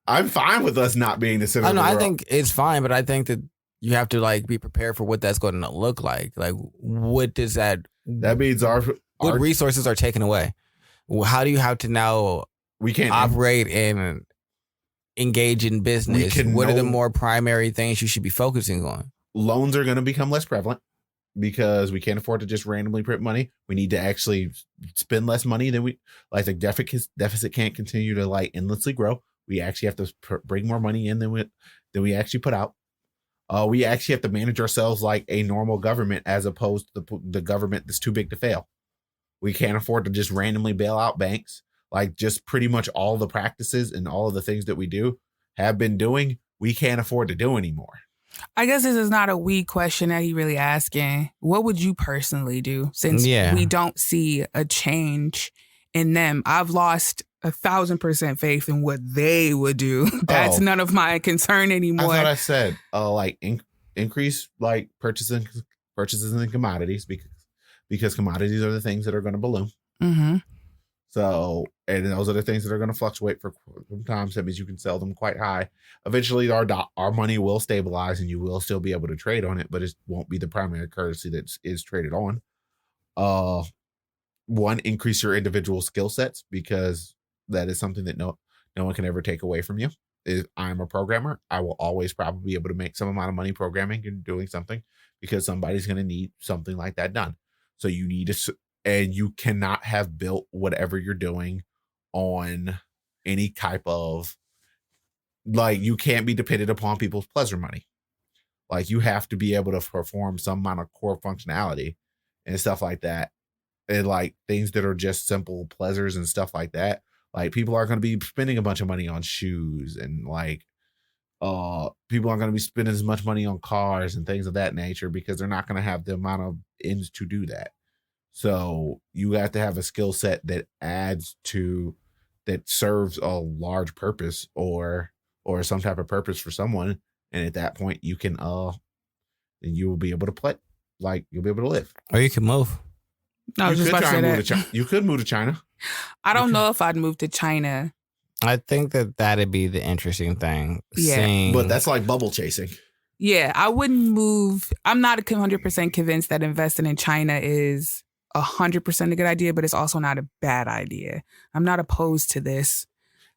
I'm fine with us not being the center of the world. I think it's fine, but I think that you have to like be prepared for what that's going to look like. Like, what does that? That means what resources are taken away? How do you have to now? We can't operate and engage in business. What are the more primary things you should be focusing on? Loans are going to become less prevalent because we can't afford to just randomly print money. We need to actually spend less money than we like. The deficit can't continue to like endlessly grow. We actually have to bring more money in than we actually put out. We actually have to manage ourselves like a normal government as opposed to the government that's too big to fail. We can't afford to just randomly bail out banks. Like just pretty much all the practices and all of the things that we have been doing, we can't afford to do anymore. I guess this is not a we question that he really asking. What would you personally do since we don't see a change in them? I've lost 1,000% faith in what they would do. That's none of my concern anymore. I thought I said like increase like purchases in commodities because commodities are the things that are going to balloon. Mm-hmm. So, and those are the things that are going to fluctuate for sometimes. That means you can sell them quite high. Eventually, our money will stabilize, and you will still be able to trade on it, but it won't be the primary currency that is traded on. One, increase your individual skill sets because that is something that no one can ever take away from you. If I'm a programmer, I will always probably be able to make some amount of money programming and doing something because somebody's going to need something like that done. So you need to. And you cannot have built whatever you're doing on any type of, like, you can't be dependent upon people's pleasure money. Like, you have to be able to perform some amount of core functionality and stuff like that. And, like, things that are just simple pleasures and stuff like that. Like, people are going to be spending a bunch of money on shoes and, like, people aren't going to be spending as much money on cars and things of that nature because they're not going to have the amount of ends to do that. So you have to have a skill set that serves a large purpose or some type of purpose for someone. And at that point you can, then you will be able to play, like you'll be able to live. Or you can move. No, I was just about to say that. You could move to China. I don't know if I'd move to China. I think that'd be the interesting thing. Yeah. But that's like bubble chasing. Yeah, I wouldn't move. I'm not 100% convinced that investing in China is 100% a good idea, but it's also not a bad idea. I'm not opposed to this,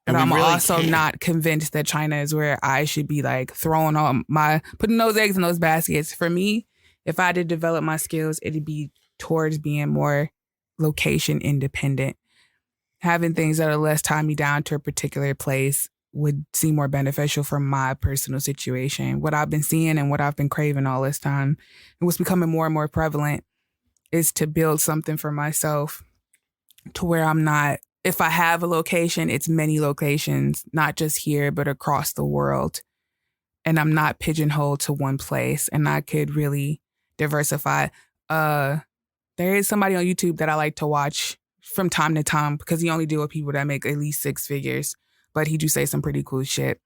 but I'm really also not convinced that China is where I should be like putting those eggs in those baskets. For me, if I had to develop my skills, it'd be towards being more location independent. Having things that are less tie me down to a particular place would seem more beneficial for my personal situation. What I've been seeing and what I've been craving all this time and what's becoming more and more prevalent is to build something for myself to where I'm not, if I have a location, it's many locations, not just here, but across the world. And I'm not pigeonholed to one place and I could really diversify. There is somebody on YouTube that I like to watch from time to time because he only deal with people that make at least 6 figures, but he do say some pretty cool shit,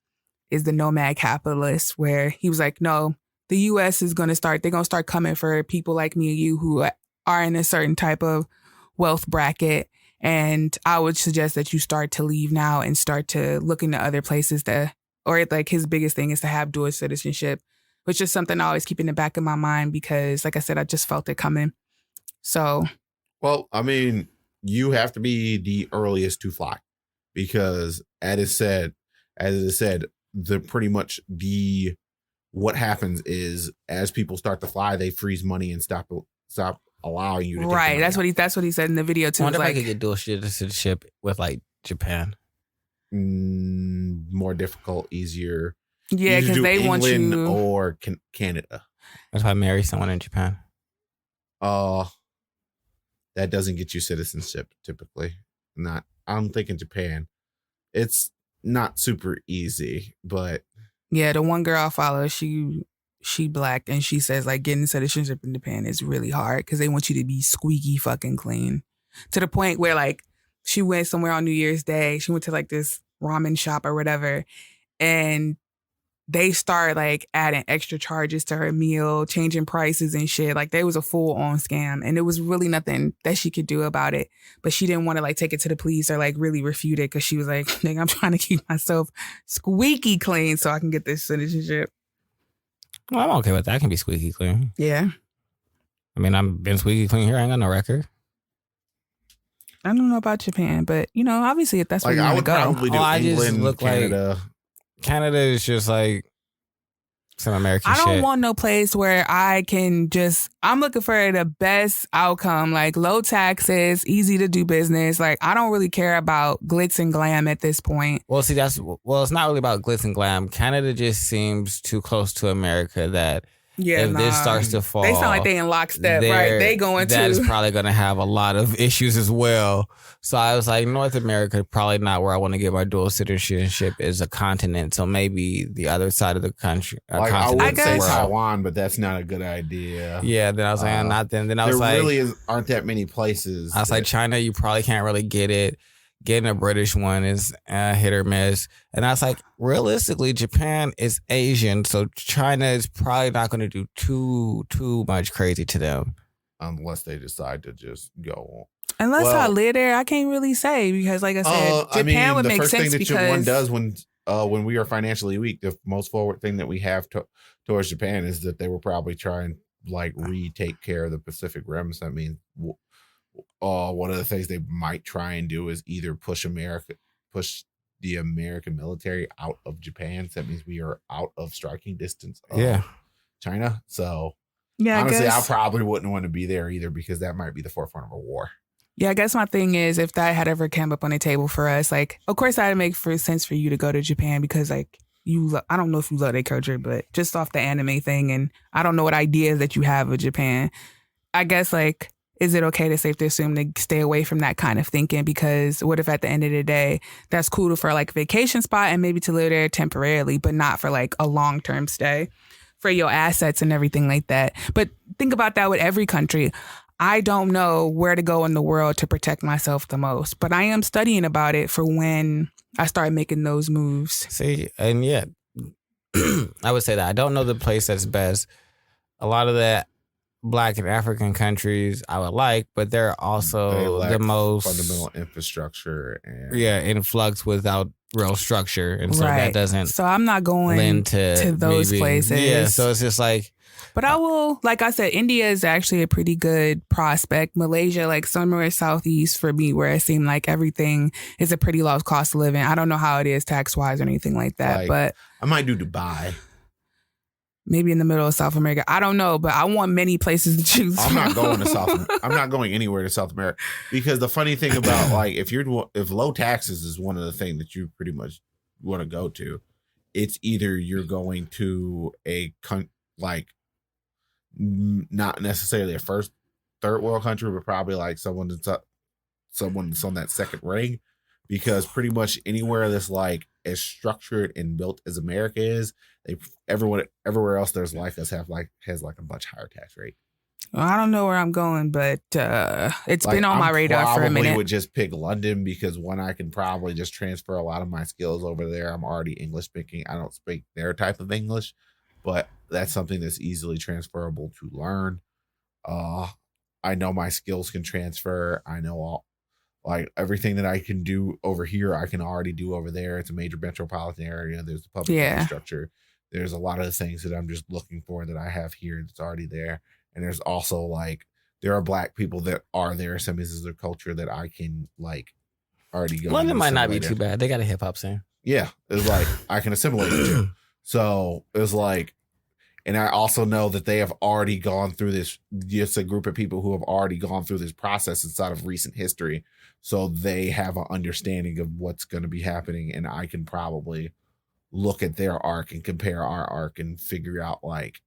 is the Nomad Capitalist, where he was like, no, the U.S. is going to start, they're going to start coming for people like me and you who are in a certain type of wealth bracket. And I would suggest that you start to leave now and start to look into other places or like his biggest thing is to have dual citizenship, which is something I always keep in the back of my mind because, like I said, I just felt it coming. So. Well, I mean, you have to be the earliest to fly because as it is said, what happens is as people start to fly, they freeze money and stop allowing you to take right. That's what he said in the video too. I wonder if I could get dual citizenship with like Japan. More difficult, easier. Yeah, because they want you or Canada. If I marry someone in Japan. That doesn't get you citizenship typically. I'm thinking Japan. It's not super easy, but yeah, the one girl I follow, she Black, and she says like getting citizenship in Japan is really hard because they want you to be squeaky fucking clean to the point where like she went somewhere on New Year's Day. She went to like this ramen shop or whatever, and they start like adding extra charges to her meal, changing prices and shit. Like there was a full on scam, and there was really nothing that she could do about it. But she didn't want to like take it to the police or like really refute it because she was like, "Nigga, I'm trying to keep myself squeaky clean so I can get this citizenship." Well, I'm okay with that. I can be squeaky clean. Yeah. I mean, I've been squeaky clean here. I ain't got no record. I don't know about Japan, but you know, obviously, if that's where you want to go, probably do England, Canada. Like Canada is just like some American shit. I don't want no place where I can I'm looking for the best outcome, like low taxes, easy to do business. Like I don't really care about glitz and glam at this point. Well, see, it's not really about glitz and glam. Canada just seems too close to America that if this starts to fall, they sound like they in lockstep, right? They going to. That is probably going to have a lot of issues as well. So I was like, North America, probably not where I want to get my dual citizenship is a continent. So maybe the other side of the country. Like I would say Taiwan, but that's not a good idea. Yeah, then I was like, not then. Then I was like, there really aren't that many places. I was like, China, you probably can't really get it. Getting a British one is hit or miss. And I was like, realistically, Japan is Asian, so China is probably not going to do too much crazy to them. Unless they decide to just go. Unless I live there, I can't really say because, like I said, Japan would make sense because... one does when we are financially weak, the most forward thing that we have towards Japan is that they will probably try and like retake care of the Pacific Rim. So that means... one of the things they might try and do is either push the American military out of Japan. So that means we are out of striking distance of China. So honestly, I probably wouldn't want to be there either because that might be the forefront of a war. Yeah, I guess my thing is if that had ever come up on the table for us, like, of course, that'd make sense for you to go to Japan because, like, I don't know if you love their culture, but just off the anime thing, and I don't know what ideas that you have of Japan. I guess, like, is it okay to safe to assume to stay away from that kind of thinking? Because what if at the end of the day, that's cool for like a vacation spot and maybe to live there temporarily, but not for like a long-term stay for your assets and everything like that. But think about that with every country. I don't know where to go in the world to protect myself the most, but I am studying about it for when I start making those moves. See, and yet I would say that I don't know the place that's best. A lot of that Black and African countries I would like, but they're also the most fundamental infrastructure and in flux without real structure, and so that doesn't. So I'm not going to those places. Yeah, so it's just like. But I will, like I said, India is actually a pretty good prospect. Malaysia, like somewhere southeast for me, where it seemed like everything is a pretty low cost of living. I don't know how it is tax wise or anything like that, but I might do Dubai. Maybe in the middle of South America. I don't know, but I want many places to choose I'm not going to I'm not going anywhere to South America because the funny thing about like if low taxes is one of the things that you pretty much want to go to, it's either you're going to a like not necessarily a third world country, but probably like someone that's on that second ring, because pretty much anywhere that's like as structured and built as America is, everywhere else there's like us has like a much higher tax rate. Well, I don't know where I'm going, but it's like, been on my radar for a minute. I would just pick London because one, I can probably just transfer a lot of my skills over there. I'm already English speaking. I don't speak their type of English. but that's something that's easily transferable to learn. I know my skills can transfer. I know all like everything that I can do over here, I can already do over there. It's a major metropolitan area. There's the public infrastructure. There's a lot of the things that I'm just looking for that I have here that's already there. And there's also like there are Black people that are there. Some is their culture that I can like already go. London might not be too bad. They got a hip hop scene. Yeah, it's like I can assimilate it too. So it's like, and I also know that they have already gone through this. It's a group of people who have already gone through this process inside of recent history. So they have an understanding of what's going to be happening. And I can probably look at their arc and compare our arc and figure out like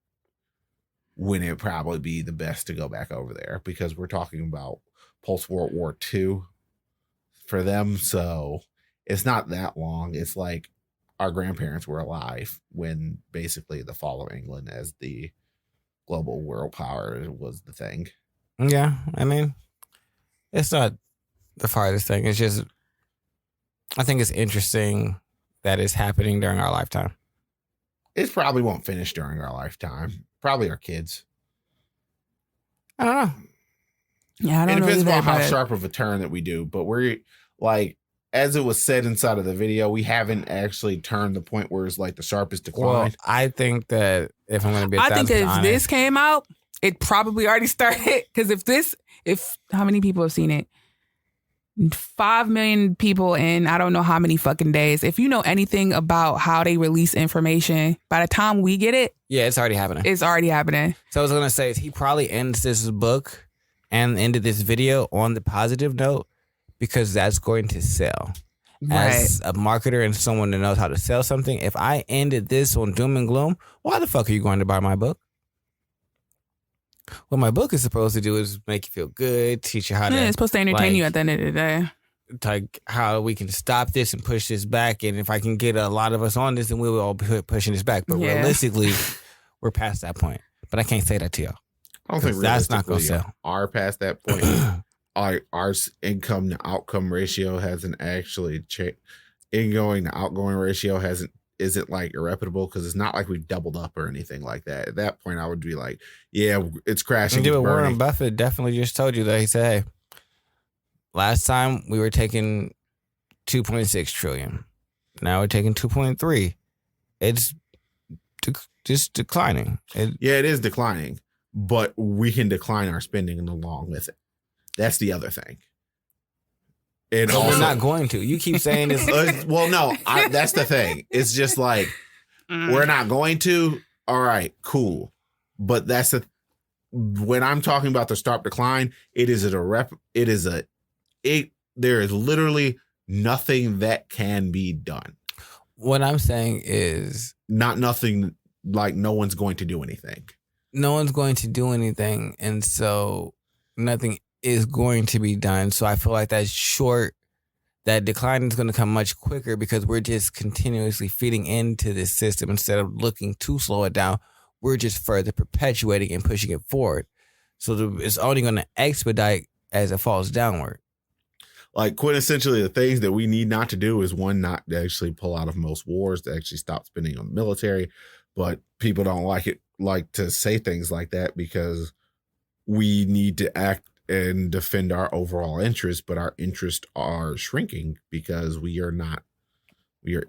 when it probably be the best to go back over there, because we're talking about post-World War II for them. So it's not that long. It's like our grandparents were alive when basically the fall of England as the global world power was the thing. Yeah, I mean, it's not the farthest thing. It's just, I think it's interesting that it's happening during our lifetime. It probably won't finish during our lifetime. Probably our kids. I don't know. Yeah, I don't know. It depends on how sharp of a turn that we do. But we're like, as it was said inside of the video, we haven't actually turned the point where it's like the sharpest decline. Well, I think that if I'm going to be, if this came out, it probably already started. Because if how many people have seen it? 5 million people in I don't know how many fucking days. If you know anything about how they release information, by the time we get it, yeah, it's already happening. It's already happening. So I was gonna say, he probably ends this book and ended this video on the positive note because that's going to sell. Right. As a marketer and someone that knows how to sell something, if I ended this on doom and gloom, why the fuck are you going to buy my book? What my book is supposed to do is make you feel good, teach you how to. It's supposed to entertain you at the end of the day. Like how we can stop this and push this back. And if I can get a lot of us on this, then we will all be pushing this back. But realistically, we're past that point. But I can't say that to y'all. I don't think that's not going to sell. Are past that point. Our income to outcome ratio hasn't actually changed. Ingoing to outgoing ratio isn't like irreparable because it's not like we've doubled up or anything like that. At that point, I would be like, yeah, it's crashing. But Warren Buffett definitely just told you that. He said, hey, last time we were taking 2.6 trillion. Now we're taking 2.3. It's just declining. It is declining, but we can decline our spending along with it. That's the other thing. And also, we're not going to. You keep saying this. Well, no, that's the thing. It's just like, we're not going to. All right, cool. But when I'm talking about the sharp decline, there is literally nothing that can be done. What I'm saying is nothing, like no one's going to do anything. No one's going to do anything. And so nothing is going to be done. So I feel like that decline is going to come much quicker because we're just continuously feeding into this system instead of looking to slow it down. We're just further perpetuating and pushing it forward. So it's only going to expedite as it falls downward. Like quintessentially, the things that we need not to do is one, not to actually pull out of most wars, to actually stop spending on the military. But people don't like to say things like that because we need to act and defend our overall interests, but our interests are shrinking because we are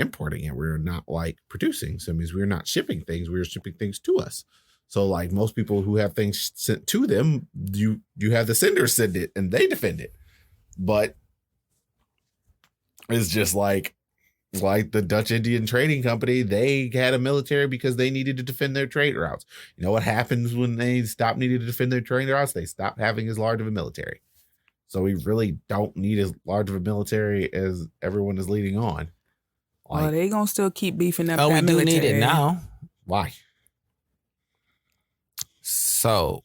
importing it. We're not like producing. So it means we're not shipping things. We're shipping things to us. So like most people who have things sent to them, you have the senders send it and they defend it. But it's just like the Dutch Indian Trading Company, they had a military because they needed to defend their trade routes. You know what happens when they stop needing to defend their trade routes? They stop having as large of a military. So we really don't need as large of a military as everyone is leading on. Well, they gonna still keep beefing up. We do need it now. Why? So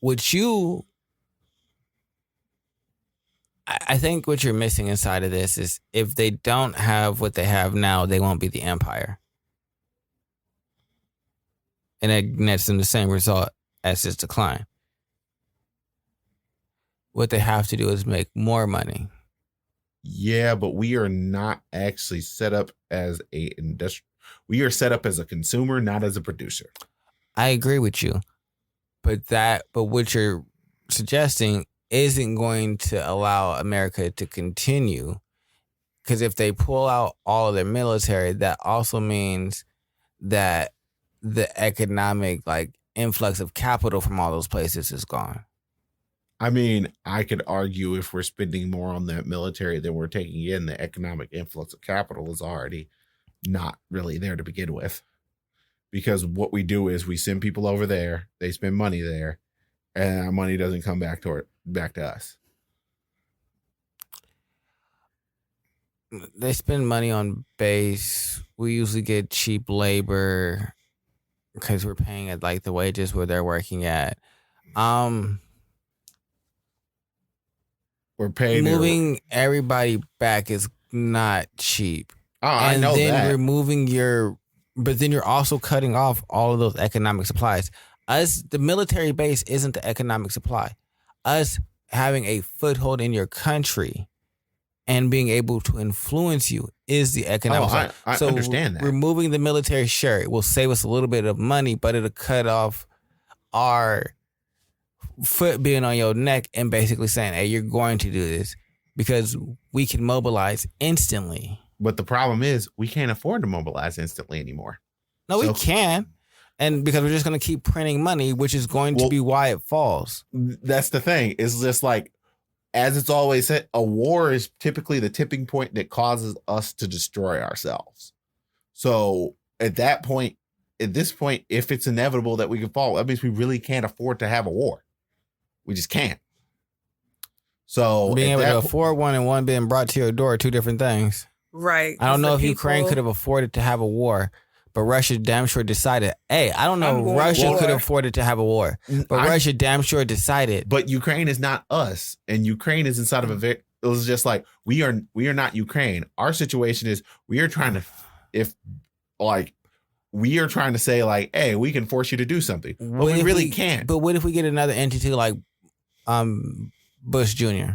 I think what you're missing inside of this is if they don't have what they have now, they won't be the empire. And that nets them the same result as its decline. What they have to do is make more money. Yeah, but we are not actually set up as we are set up as a consumer, not as a producer. I agree with you. But what you're suggesting isn't going to allow America to continue. Because if they pull out all of their military, that also means that the economic influx of capital from all those places is gone. I mean, I could argue if we're spending more on that military than we're taking in, the economic influx of capital is already not really there to begin with. Because what we do is we send people over there, they spend money there, and our money doesn't come back to us. They spend money on base. We usually get cheap labor because we're paying at the wages where they're working at. We're paying moving everybody back is not cheap. Oh, I know that. And then but then you're also cutting off all of those economic supplies. The military base isn't the economic supply. Us having a foothold in your country and being able to influence you is the economic supply. I understand that. Removing the military, sure, it will save us a little bit of money, but it'll cut off our foot being on your neck and basically saying, hey, you're going to do this because we can mobilize instantly. But the problem is we can't afford to mobilize instantly anymore. No, we can. And because we're just going to keep printing money, which is going to be why it falls. That's the thing. It's just as it's always said, a war is typically the tipping point that causes us to destroy ourselves. So at this point, if it's inevitable that we can fall, that means we really can't afford to have a war. We just can't. So being able to afford one and one being brought to your door are two different things. Right. I don't know if Ukraine could have afforded to have a war, but Russia damn sure decided, hey, I don't know if Russia could have afforded to have a war, but Russia damn sure decided. But Ukraine is not us, and Ukraine is inside of it was just we are not Ukraine. Our situation is we are trying to say hey, we can force you to do something, but we really can't. But what if we get another entity like Bush Jr.,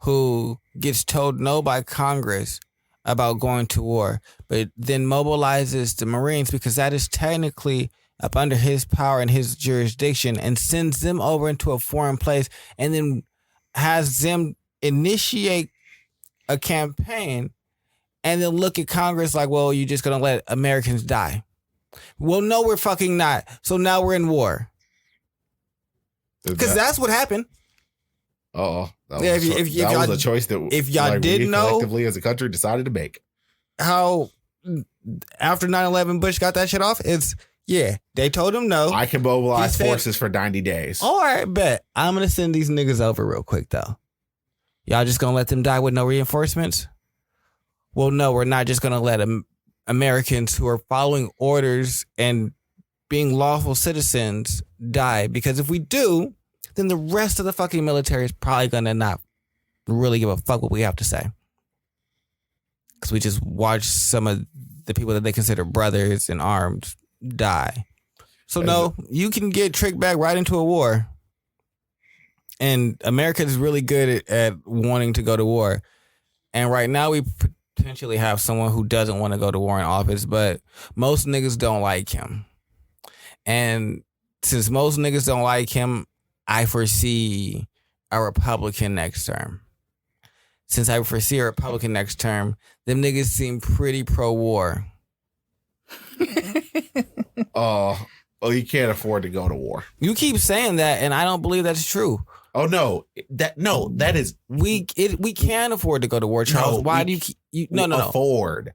who gets told no by Congress about going to war, but then mobilizes the Marines because that is technically up under his power and his jurisdiction, and sends them over into a foreign place and then has them initiate a campaign and then look at Congress well, you're just going to let Americans die. Well, no, we're fucking not. So now we're in war. Because that's what happened. That was a choice that if y'all didn't know, collectively as a country decided to make. How after 9/11 Bush got that shit off? They told him no. I can mobilize forces for 90 days. All right, bet. I'm gonna send these niggas over real quick though. Y'all just gonna let them die with no reinforcements? Well, no, we're not just gonna let Americans who are following orders and being lawful citizens die, because if we do, then the rest of the fucking military is probably gonna not really give a fuck what we have to say. Because we just watched some of the people that they consider brothers in arms die. So no, you can get tricked back right into a war. And America is really good at wanting to go to war. And right now we potentially have someone who doesn't want to go to war in office, but most niggas don't like him. And since most niggas don't like him, I foresee a Republican next term. Since I foresee a Republican next term, them niggas seem pretty pro-war. You can't afford to go to war. You keep saying that, and I don't believe that's true. Oh no, that is we can't afford to go to war, Charles. No, why do you no afford?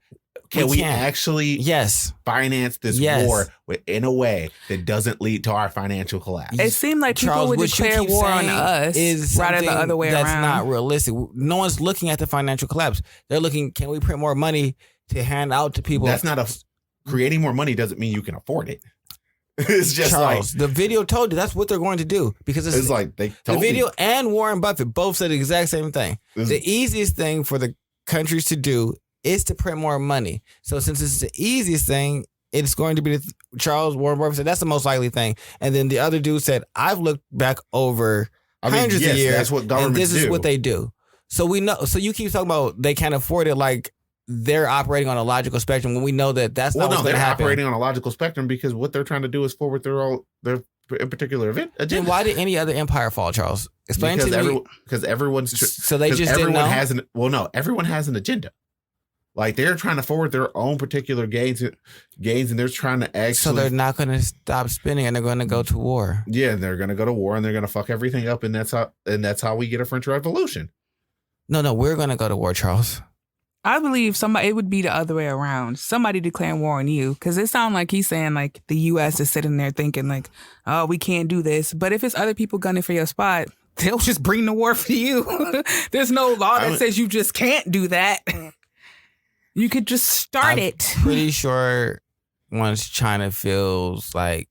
Can we actually finance this war in a way that doesn't lead to our financial collapse? It seemed like people would declare war on us rather than the other way around. That's not realistic. No one's looking at the financial collapse. They're looking, can we print more money to hand out to people? That's not creating more money doesn't mean you can afford it. It's just Charles, the video told you that's what they're going to do, because it's like they told the video and Warren Buffett both said the exact same thing. The easiest thing for the countries to do is to print more money. So since it's the easiest thing, it's going to be Warren Buffett said that's the most likely thing. And then the other dude said, I've looked back over hundreds of years, that's what governments and this is what they do. So we know. So you keep talking about they can't afford it, like they're operating on a logical spectrum when we know that that's not what's going to happen. They're operating on a logical spectrum because what they're trying to do is forward their particular event agenda. Then why did any other empire fall, Charles? Explain to me. Because everyone's... So they just didn't know? Everyone has an agenda. Like, they're trying to forward their own particular gains, and they're trying to actually... So they're not going to stop spending, and they're going to go to war. Yeah, they're going to go to war, and they're going to fuck everything up, and that's how we get a French Revolution. No, we're going to go to war, Charles. I believe it would be the other way around. Somebody declaring war on you, because it sounds like he's saying like the U.S. is sitting there thinking like, oh, we can't do this. But if it's other people gunning for your spot, they'll just bring the war for you. There's no law that says you just can't do that. You could just start it. Pretty sure once China feels like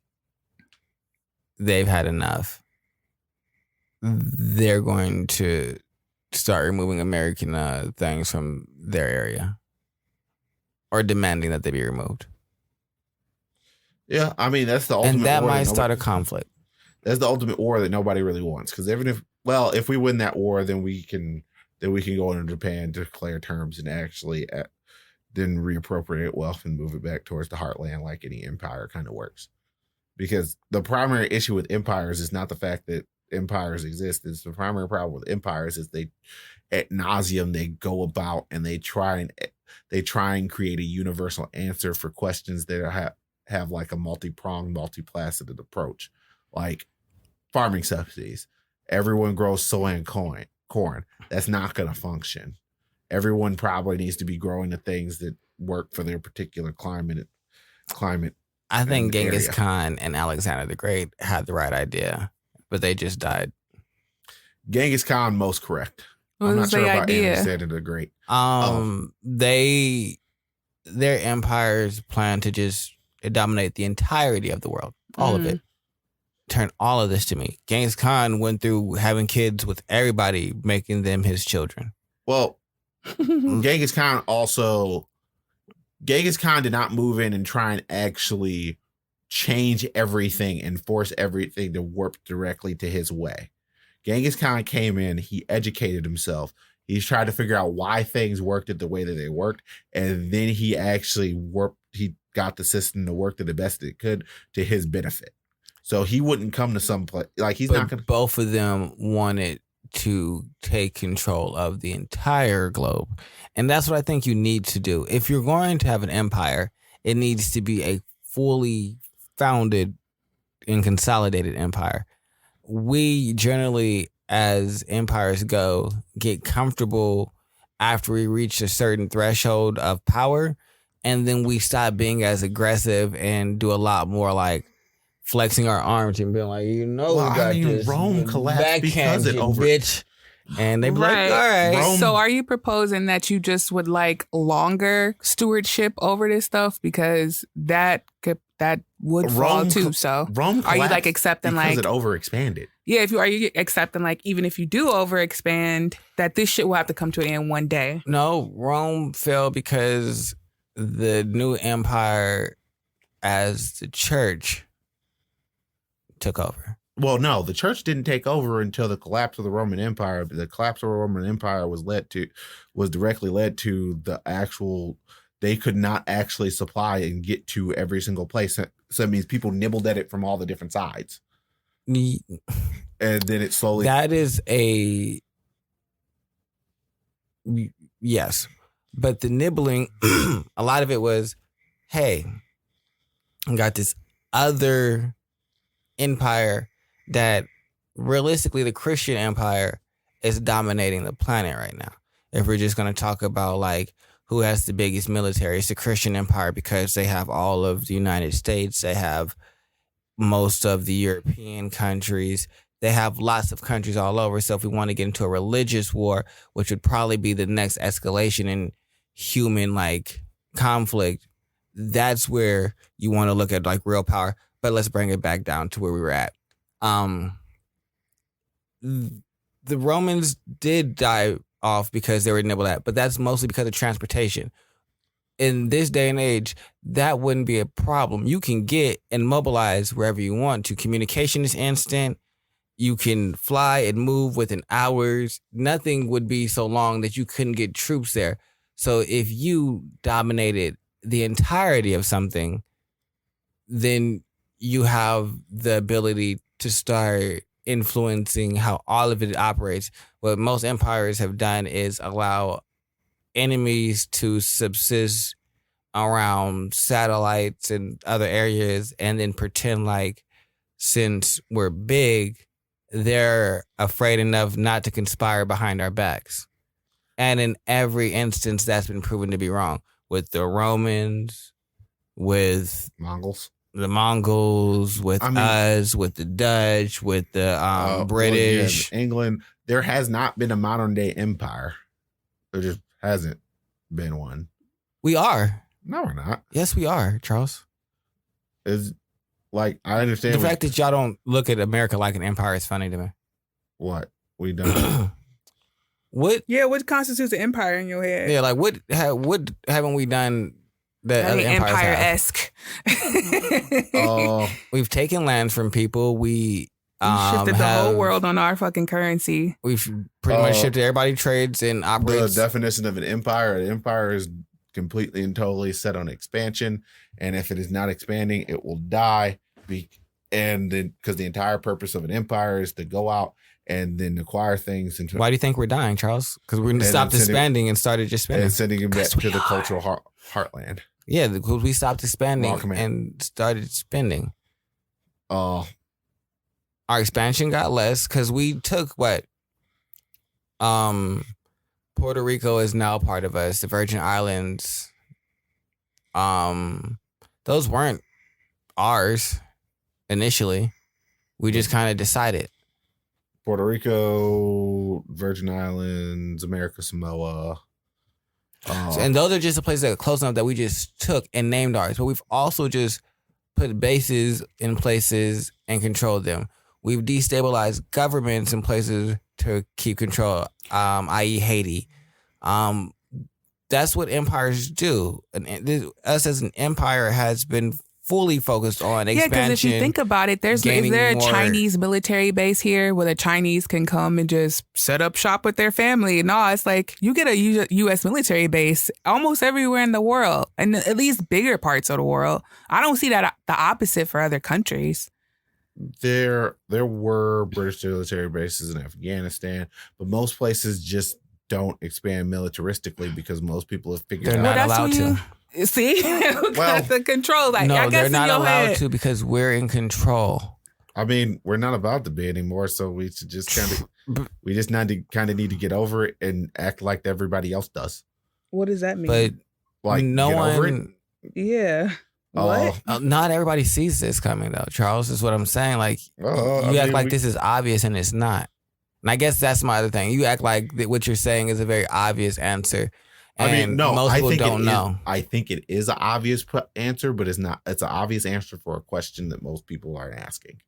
they've had enough, they're going to start removing American things from their area or demanding that they be removed. Yeah, I mean, that's the ultimate war. And that might start a conflict. That's the ultimate war that nobody really wants. Because if we win that war, then we can go into Japan, declare terms, and actually then reappropriate wealth and move it back towards the heartland like any empire kind of works. Because the primary issue with empires is not the fact that empires exist. It's the primary problem with empires is they ad nauseum they go about and they try and create a universal answer for questions that have like a multi-pronged, multifaceted approach. Like farming subsidies. Everyone grows soy and corn. That's not going to function. Everyone probably needs to be growing the things that work for their particular climate. I think Genghis Khan and Alexander the Great had the right idea, but they just died. Genghis Khan, most correct. I'm not sure about Alexander the Great. Their empires plan to just dominate the entirety of the world, all of it. Turn all of this to me. Genghis Khan went through having kids with everybody, making them his children. Well, Genghis Khan did not move in and try and actually change everything and force everything to work directly to his way. Genghis Khan came in, he educated himself. He tried to figure out why things worked the way that they worked. And then he actually he got the system to work to the best it could to his benefit. So he wouldn't come to some place like he's not going to. Both of them wanted to take control of the entire globe. And that's what I think you need to do. If you're going to have an empire, it needs to be a fully founded and consolidated empire. We generally, as empires go, get comfortable after we reach a certain threshold of power, and then we stop being as aggressive and do a lot more like flexing our arms and being like, this. Rome collapsed because it bitch. And they be like, all right. So are you proposing that you just would like longer stewardship over this stuff? Because that would fall too. So Rome are you like accepting because like it overexpanded? Yeah, are you accepting like even if you do overexpand, that this shit will have to come to an end one day? No, Rome fell because the new empire as the church took over. Well, no, the church didn't take over until the collapse of the Roman Empire. The collapse of the Roman Empire was directly led to the actual. They could not actually supply and get to every single place. So it means people nibbled at it from all the different sides, and then it slowly. That is yes, but the nibbling, a lot of it was, hey, I got this other empire that realistically the Christian empire is dominating the planet right now. If we're just going to talk about like who has the biggest military, it's the Christian empire because they have all of the United States. They have most of the European countries. They have lots of countries all over. So if we want to get into a religious war, which would probably be the next escalation in human like conflict, that's where you want to look at like real power. But let's bring it back down to where we were at. The Romans did die off because they were nibbled at, but that's mostly because of transportation. In this day and age, that wouldn't be a problem. You can get and mobilize wherever you want to. Communication is instant. You can fly and move within hours. Nothing would be so long that you couldn't get troops there. So if you dominated the entirety of something, then you have the ability to start influencing how all of it operates. What most empires have done is allow enemies to subsist around satellites and other areas, and then pretend like since we're big, they're afraid enough not to conspire behind our backs. And in every instance, that's been proven to be wrong. With the Romans, with the Mongols, with us, with the Dutch, with the British. Well, yeah, England, there has not been a modern day empire. There just hasn't been one. We are. No, we're not. Yes, we are, Charles. Is like I understand the fact that y'all don't look at America like an empire is funny to me. What we done? What? Yeah, what constitutes an empire in your head? Yeah, like what haven't we done that other empire-esque? We've taken lands from people. We shifted the whole world on our fucking currency. We've pretty much shifted. Everybody trades and operates. The definition of an empire is completely and totally set on expansion, and if it is not expanding, it will die. And then, because the entire purpose of an empire is to go out and then acquire things. And why do you think we're dying, Charles? Because we stopped expanding and started just spending. And sending them back to the cultural heartland. Yeah, because we stopped expanding and started spending. Our expansion got less because we took what? Puerto Rico is now part of us. The Virgin Islands. Those weren't ours initially. We just kind of decided. Puerto Rico, Virgin Islands, America Samoa. And those are just the places that are close enough that we just took and named ours. But we've also just put bases in places and controlled them. We've destabilized governments in places to keep control, i.e. Haiti. That's what empires do. And us as an empire has been fully focused on expansion. Yeah, because if you think about it, is there a Chinese military base here where the Chinese can come and just set up shop with their family? No, it's like you get a U.S. military base almost everywhere in the world, and at least bigger parts of the world. I don't see that the opposite for other countries. There were British military bases in Afghanistan, but most places just don't expand militaristically because most people have figured they're not allowed to. See, that's the control. Like, no, I guess they're not allowed head. to because we're in control. I mean, we're not about to be anymore, so we should just we just need to get over it and act like everybody else does. What does that mean? But like, no one, yeah. What? Not everybody sees this coming though, Charles. Is what I'm saying. Like you act like this is obvious and it's not. And I guess that's my other thing. You act like what you're saying is a very obvious answer. And I mean, no, most people don't know. I think it is an obvious answer, but it's not. It's an obvious answer for a question that most people aren't asking.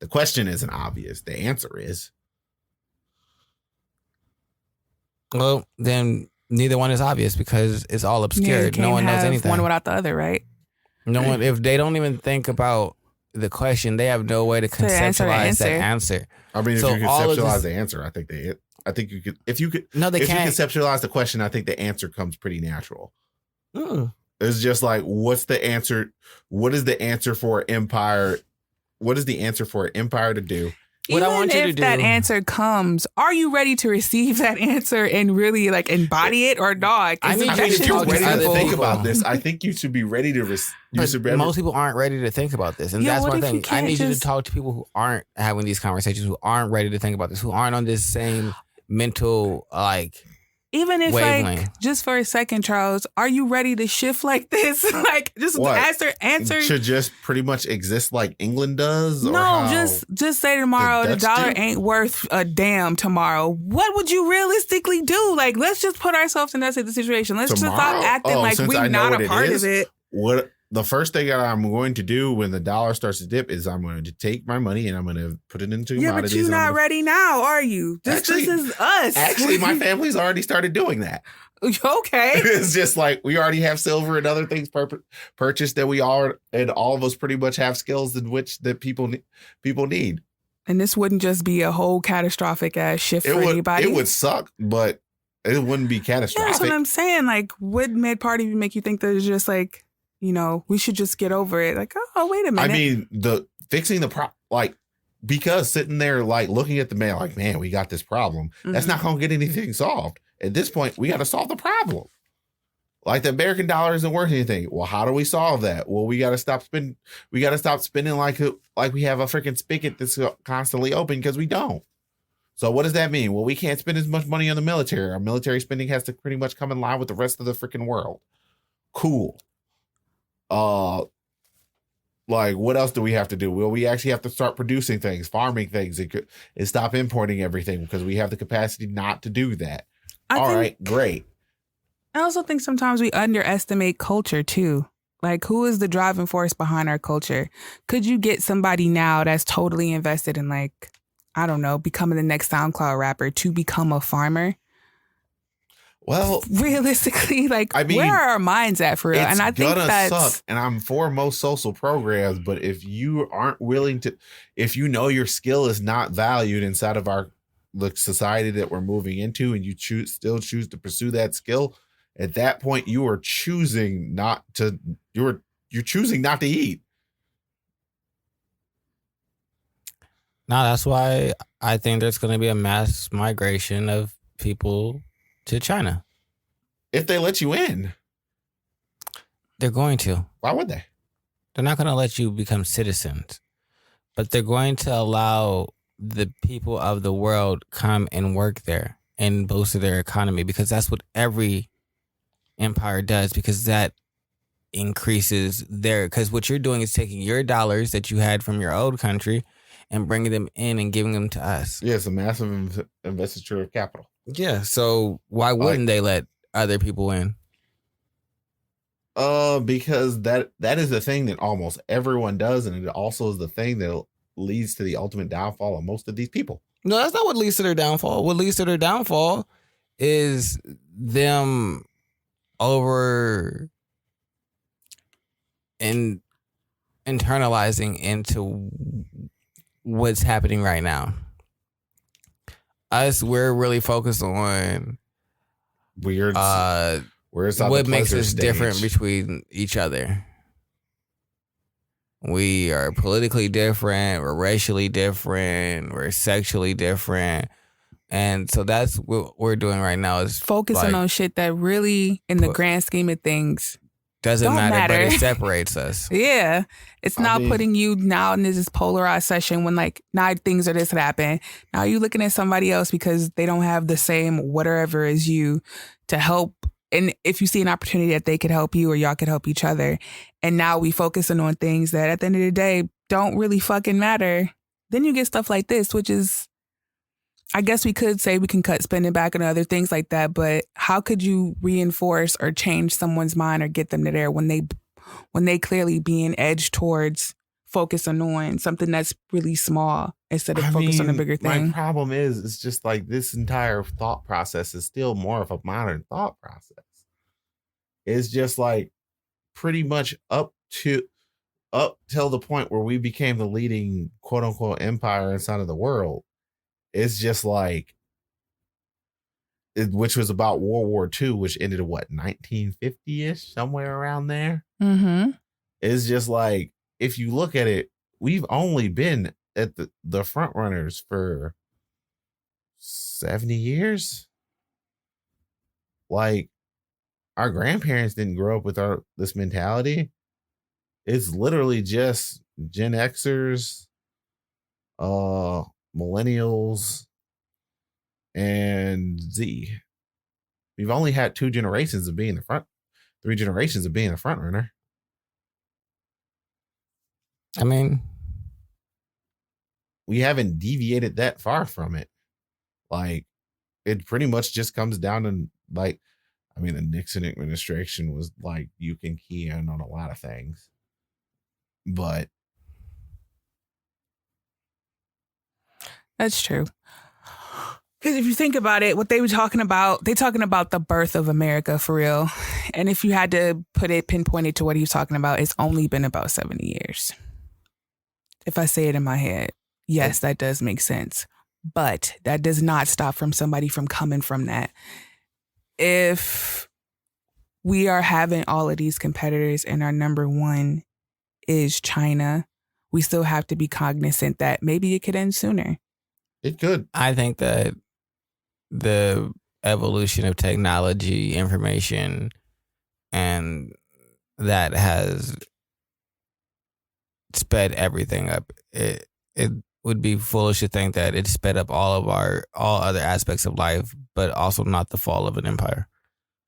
The question isn't obvious. The answer is. Well, then neither one is obvious because it's all obscured. No one knows anything. One without the other, right? No one. If they don't even think about the question, they have no way to conceptualize that answer. I mean, if you conceptualize the answer, I think you could. If you could, no, they if can't. You conceptualize the question, I think the answer comes pretty natural. It's just like, what's the answer? What is the answer for an empire? What is the answer for an empire to do? Even if that answer comes, are you ready to receive that answer and really like embody it or not? I mean, if you're ready to think about this, I think you should be ready to. Most people aren't ready to think about this, and that's one thing. I need you to talk to people who aren't having these conversations, who aren't ready to think about this, who aren't on this same mental even if wavelength. Like just for a second, Charles, are you ready to shift like this? Like just answer should just pretty much exist like England does? No, just say tomorrow the dollar ain't worth a damn tomorrow. What would you realistically do? Like, let's just put ourselves in that situation. Let's just stop acting like we're not a part of it. What the first thing that I'm going to do when the dollar starts to dip is I'm going to take my money and I'm going to put it into commodities. Yeah, but you're not ready now, are you? This is us. Actually, my family's already started doing that. Okay. It's just like we already have silver and other things purchased that we are, and all of us pretty much have skills in which that people need. And this wouldn't just be a whole catastrophic ass shift for anybody. It would suck, but It wouldn't be Yeah, catastrophic. that's what I'm saying. Like, what mid part of you make you think that it's just like, we should just get over it? Like, oh, wait a minute. I mean, fixing the because sitting there like looking at the man like, man, we got this problem. That's not going to get anything solved. At this point, we got to solve the problem. Like the American dollar isn't worth anything. Well, how do we solve that? Well, we got to stop spending. We got to stop spending like we have a freaking spigot that's constantly open because we don't. So what does that mean? Well, we can't spend as much money on the military. Our military spending has to pretty much come in line with the rest of the freaking world. Cool. Like, what else do we have to do? Well, we actually have to start producing things, farming things, and stop importing everything because we have the capacity not to do that. All right, great. I also think sometimes we underestimate culture, too. Like, who is the driving force behind our culture? Could you get somebody now that's totally invested in, like, I don't know, becoming the next SoundCloud rapper to become a farmer? Well, realistically, like, I mean, where are our minds at for real? And I think that's suck. And I'm for most social programs, but if you aren't willing to, if you know your skill is not valued inside of the society that we're moving into, and you still choose to pursue that skill, at that point you are choosing not to. You're choosing not to eat. No, that's why I think there's going to be a mass migration of people to China. If they let you in. They're going to. Why would they? They're not going to let you become citizens, but they're going to allow the people of the world come and work there and boost their economy, because that's what every empire does, because that increases because what you're doing is taking your dollars that you had from your old country and bringing them in and giving them to us. Yeah, it's a massive investiture of capital. Yeah, so why wouldn't they let other people in? Because that is the thing that almost everyone does, and it also is the thing that leads to the ultimate downfall of most of these people. No, that's not what leads to their downfall. What leads to their downfall is them internalizing into what's happening right now. We're really focused on what makes us different between each other. We are politically different, we're racially different, we're sexually different. And so that's what we're doing right now, is focusing on shit that really, in the grand scheme of things, doesn't matter, but it separates us. Yeah. It's now putting you now in this polarized session when, like, now things are this happen. Now you looking at somebody else because they don't have the same whatever as you to help. And if you see an opportunity that they could help you or y'all could help each other. And now we focusing on things that at the end of the day don't really fucking matter. Then you get stuff like this, which is, I guess we could say we can cut spending back and other things like that, but how could you reinforce or change someone's mind or get them to there when they clearly being edged towards focusing on something that's really small instead of focus on a bigger thing? My problem is, it's just like this entire thought process is still more of a modern thought process. It's just like pretty much up till the point where we became the leading quote unquote empire inside of the world. It's just like, which was about World War II, which ended at 1950-ish, somewhere around there. Mm-hmm. It's just like, if you look at it, we've only been at the front runners for 70 years. Like, our grandparents didn't grow up with this mentality. It's literally just Gen Xers, Millennials, and Z. We've only had 3 generations of being the front runner. I mean, we haven't deviated that far from it. Like, it pretty much just comes down to, like, I mean, the Nixon administration was like, you can key in on a lot of things, but that's true. Because if you think about it, what they were talking about, they're talking about the birth of America for real. And if you had to pinpoint it to what he was talking about, it's only been about 70 years. If I say it in my head, yes, that does make sense. But that does not stop somebody from coming from that. if we are having all of these competitors and our number one is China, we still have to be cognizant that maybe it could end sooner. It could. I think that the evolution of technology, information, and that has sped everything up. It would be foolish to think that it sped up all other aspects of life, but also not the fall of an empire.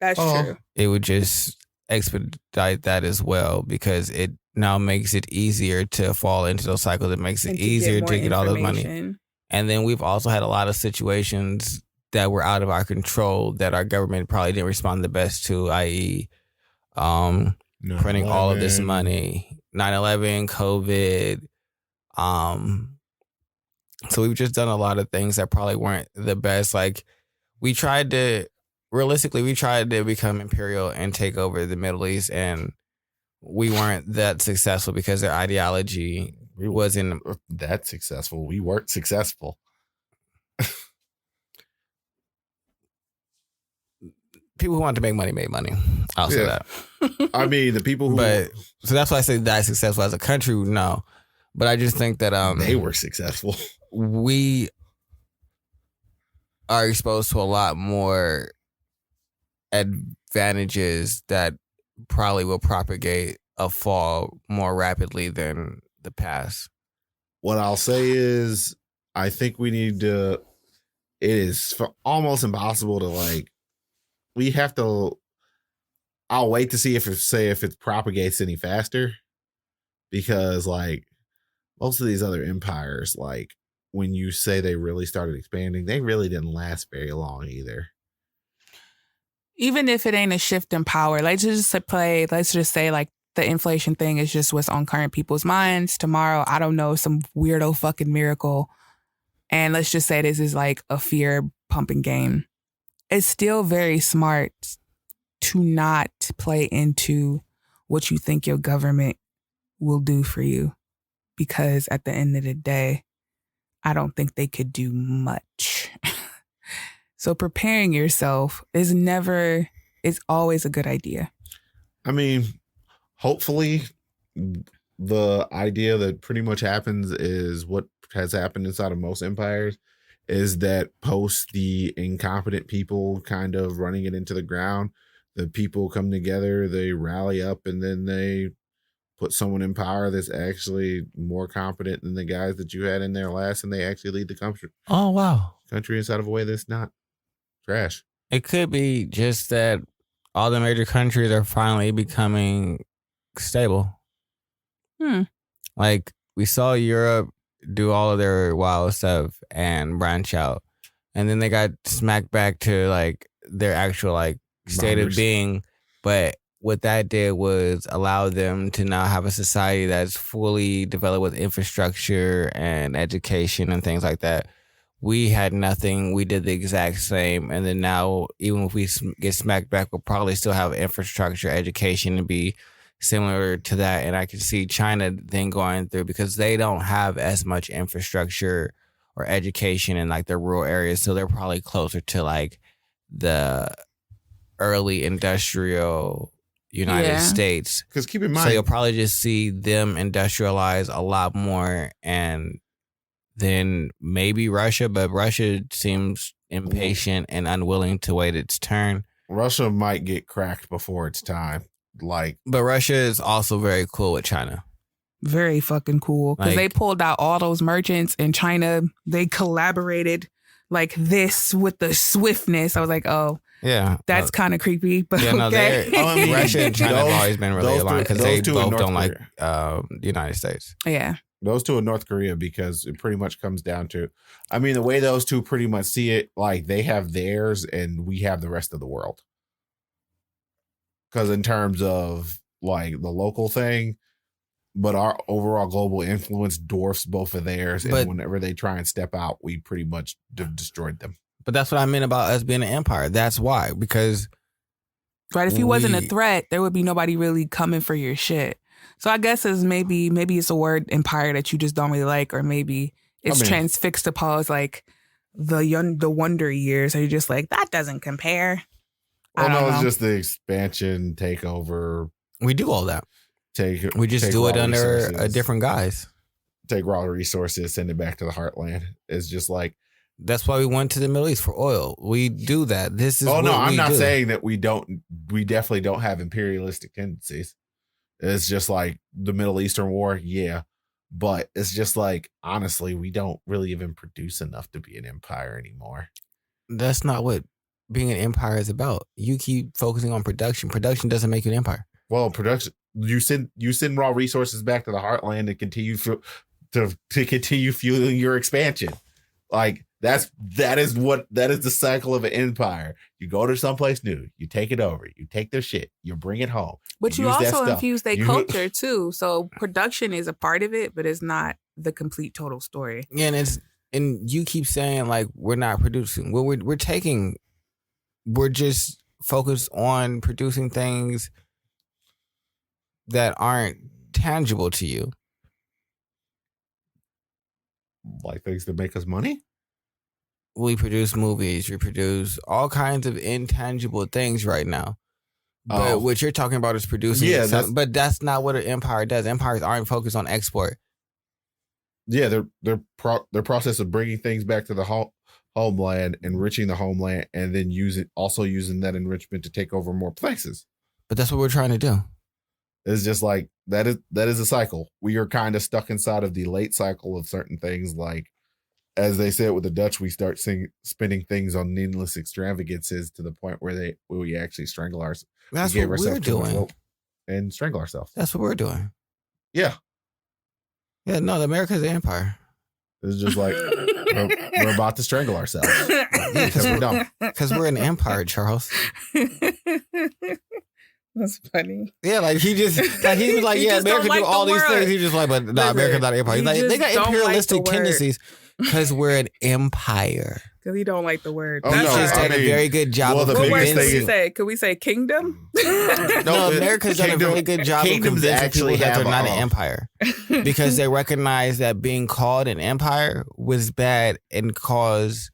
That's true. It would just expedite that as well, because it now makes it easier to fall into those cycles. It makes it easier to get all those money. And then we've also had a lot of situations that were out of our control that our government probably didn't respond the best to, i.e., printing all of this money, 9/11, COVID. So we've just done a lot of things that probably weren't the best. Like, we tried to become imperial and take over the Middle East, and we weren't that successful because their ideology wasn't that successful. We weren't successful. People who wanted to make money made money. I'll say that. I mean, the people who... So that's why I say that successful as a country, no. But I just think that... they were successful. We are exposed to a lot more advantages that probably will propagate a fall more rapidly than the past. What I'll say is, I think we need to... It is almost impossible to, like... We have to... I'll wait to see if it propagates any faster. Because, like, most of these other empires, like, when you say they really started expanding, they really didn't last very long either. Even if it ain't a shift in power, let's just say, like, the inflation thing is just what's on current people's minds. Tomorrow, I don't know, some weirdo fucking miracle. And let's just say this is like a fear pumping game. It's still very smart to not play into what you think your government will do for you. Because at the end of the day, I don't think they could do much. So preparing yourself is always a good idea. I mean, hopefully the idea that pretty much happens is what has happened inside of most empires, is that post the incompetent people kind of running it into the ground, the people come together, they rally up, and then they put someone in power that's actually more competent than the guys that you had in there last, and they actually lead the country. Oh, wow. Country inside of a way that's not trash. It could be just that all the major countries are finally becoming stable. Like, we saw Europe do all of their wild stuff and branch out, and then they got smacked back to, like, their actual, like, state of being. But what that did was allow them to now have a society that's fully developed with infrastructure and education and things like that. We had nothing. We did the exact same. And then now, even if we get smacked back, we'll probably still have infrastructure, education, and be similar to that. And I can see China then going through, because they don't have as much infrastructure or education in, like, the rural areas. So they're probably closer to, like, the early industrial United States. Because keep in mind, so you'll probably just see them industrialize a lot more, and then maybe Russia, but Russia seems impatient and unwilling to wait its turn. Russia might get cracked before its time. But Russia is also very cool with China. Very fucking cool. Because they pulled out all those merchants, and China, they collaborated like this with the swiftness. I was like, oh, yeah, that's kind of creepy. But okay. Russia and China have always been really aligned because they both don't like the United States. Yeah. Those two in North Korea, because it pretty much comes down to, I mean, the way those two pretty much see it, like, they have theirs and we have the rest of the world. Because in terms of, like, the local thing, but our overall global influence dwarfs both of theirs. And whenever they try and step out, we pretty much destroyed them. But that's what I meant about us being an empire. That's why. Because... Right, if you wasn't a threat, there would be nobody really coming for your shit. So I guess it's maybe it's a word, empire, that you just don't really like, or maybe it's transfixed to pause, like the wonder years. Are you just like, that doesn't compare? I don't know. It's just the expansion, takeover. We do all that. We just take do it raw under resources, a different guise. Take raw resources, send it back to the heartland. It's just like, that's why we went to the Middle East for oil. We do that. This is. I'm not saying that we don't. We definitely don't have imperialistic tendencies. It's just like the Middle Eastern War, yeah. But it's just like, honestly, we don't really even produce enough to be an empire anymore. That's not what being an empire is about. You keep focusing on production. Production doesn't make you an empire. Well, production. You send raw resources back to the heartland to continue to continue fueling your expansion. Like that is the cycle of an empire. You go to someplace new, you take it over, you take their shit, you bring it home. But you also infuse their culture too. So production is a part of it, but it's not the complete total story. Yeah, and you keep saying like we're not producing. Well, we're just focused on producing things that aren't tangible to you. Like things that make us money? We produce movies. We produce all kinds of intangible things right now. But what you're talking about is producing. Yeah, but that's not what an empire does. Empires aren't focused on export. Yeah, their process of bringing things back to the homeland, enriching the homeland, and then using that enrichment to take over more places. But that's what we're trying to do. It's just like that is a cycle. We are kind of stuck inside of the late cycle of certain things. Like, as they said with the Dutch, we start spending things on needless extravagances to the point where we actually strangle ourselves. That's what we're doing. And strangle ourselves. That's what we're doing. Yeah. Yeah, no, America's an empire. It's just like we're about to strangle ourselves. Because we're dumb. Because we're an empire, Charles. That's funny. Yeah, like he was like, yeah, America do all these things. He's just like, but no, America's not an empire. He's like, they got imperialistic tendencies because we're an empire. Because he don't like the word. Oh, That's just did a very good job of convincing. What word could we say? Could we say kingdom? No, America's done a really good job of convincing people that they're not an empire. Because they recognize that being called an empire was bad and caused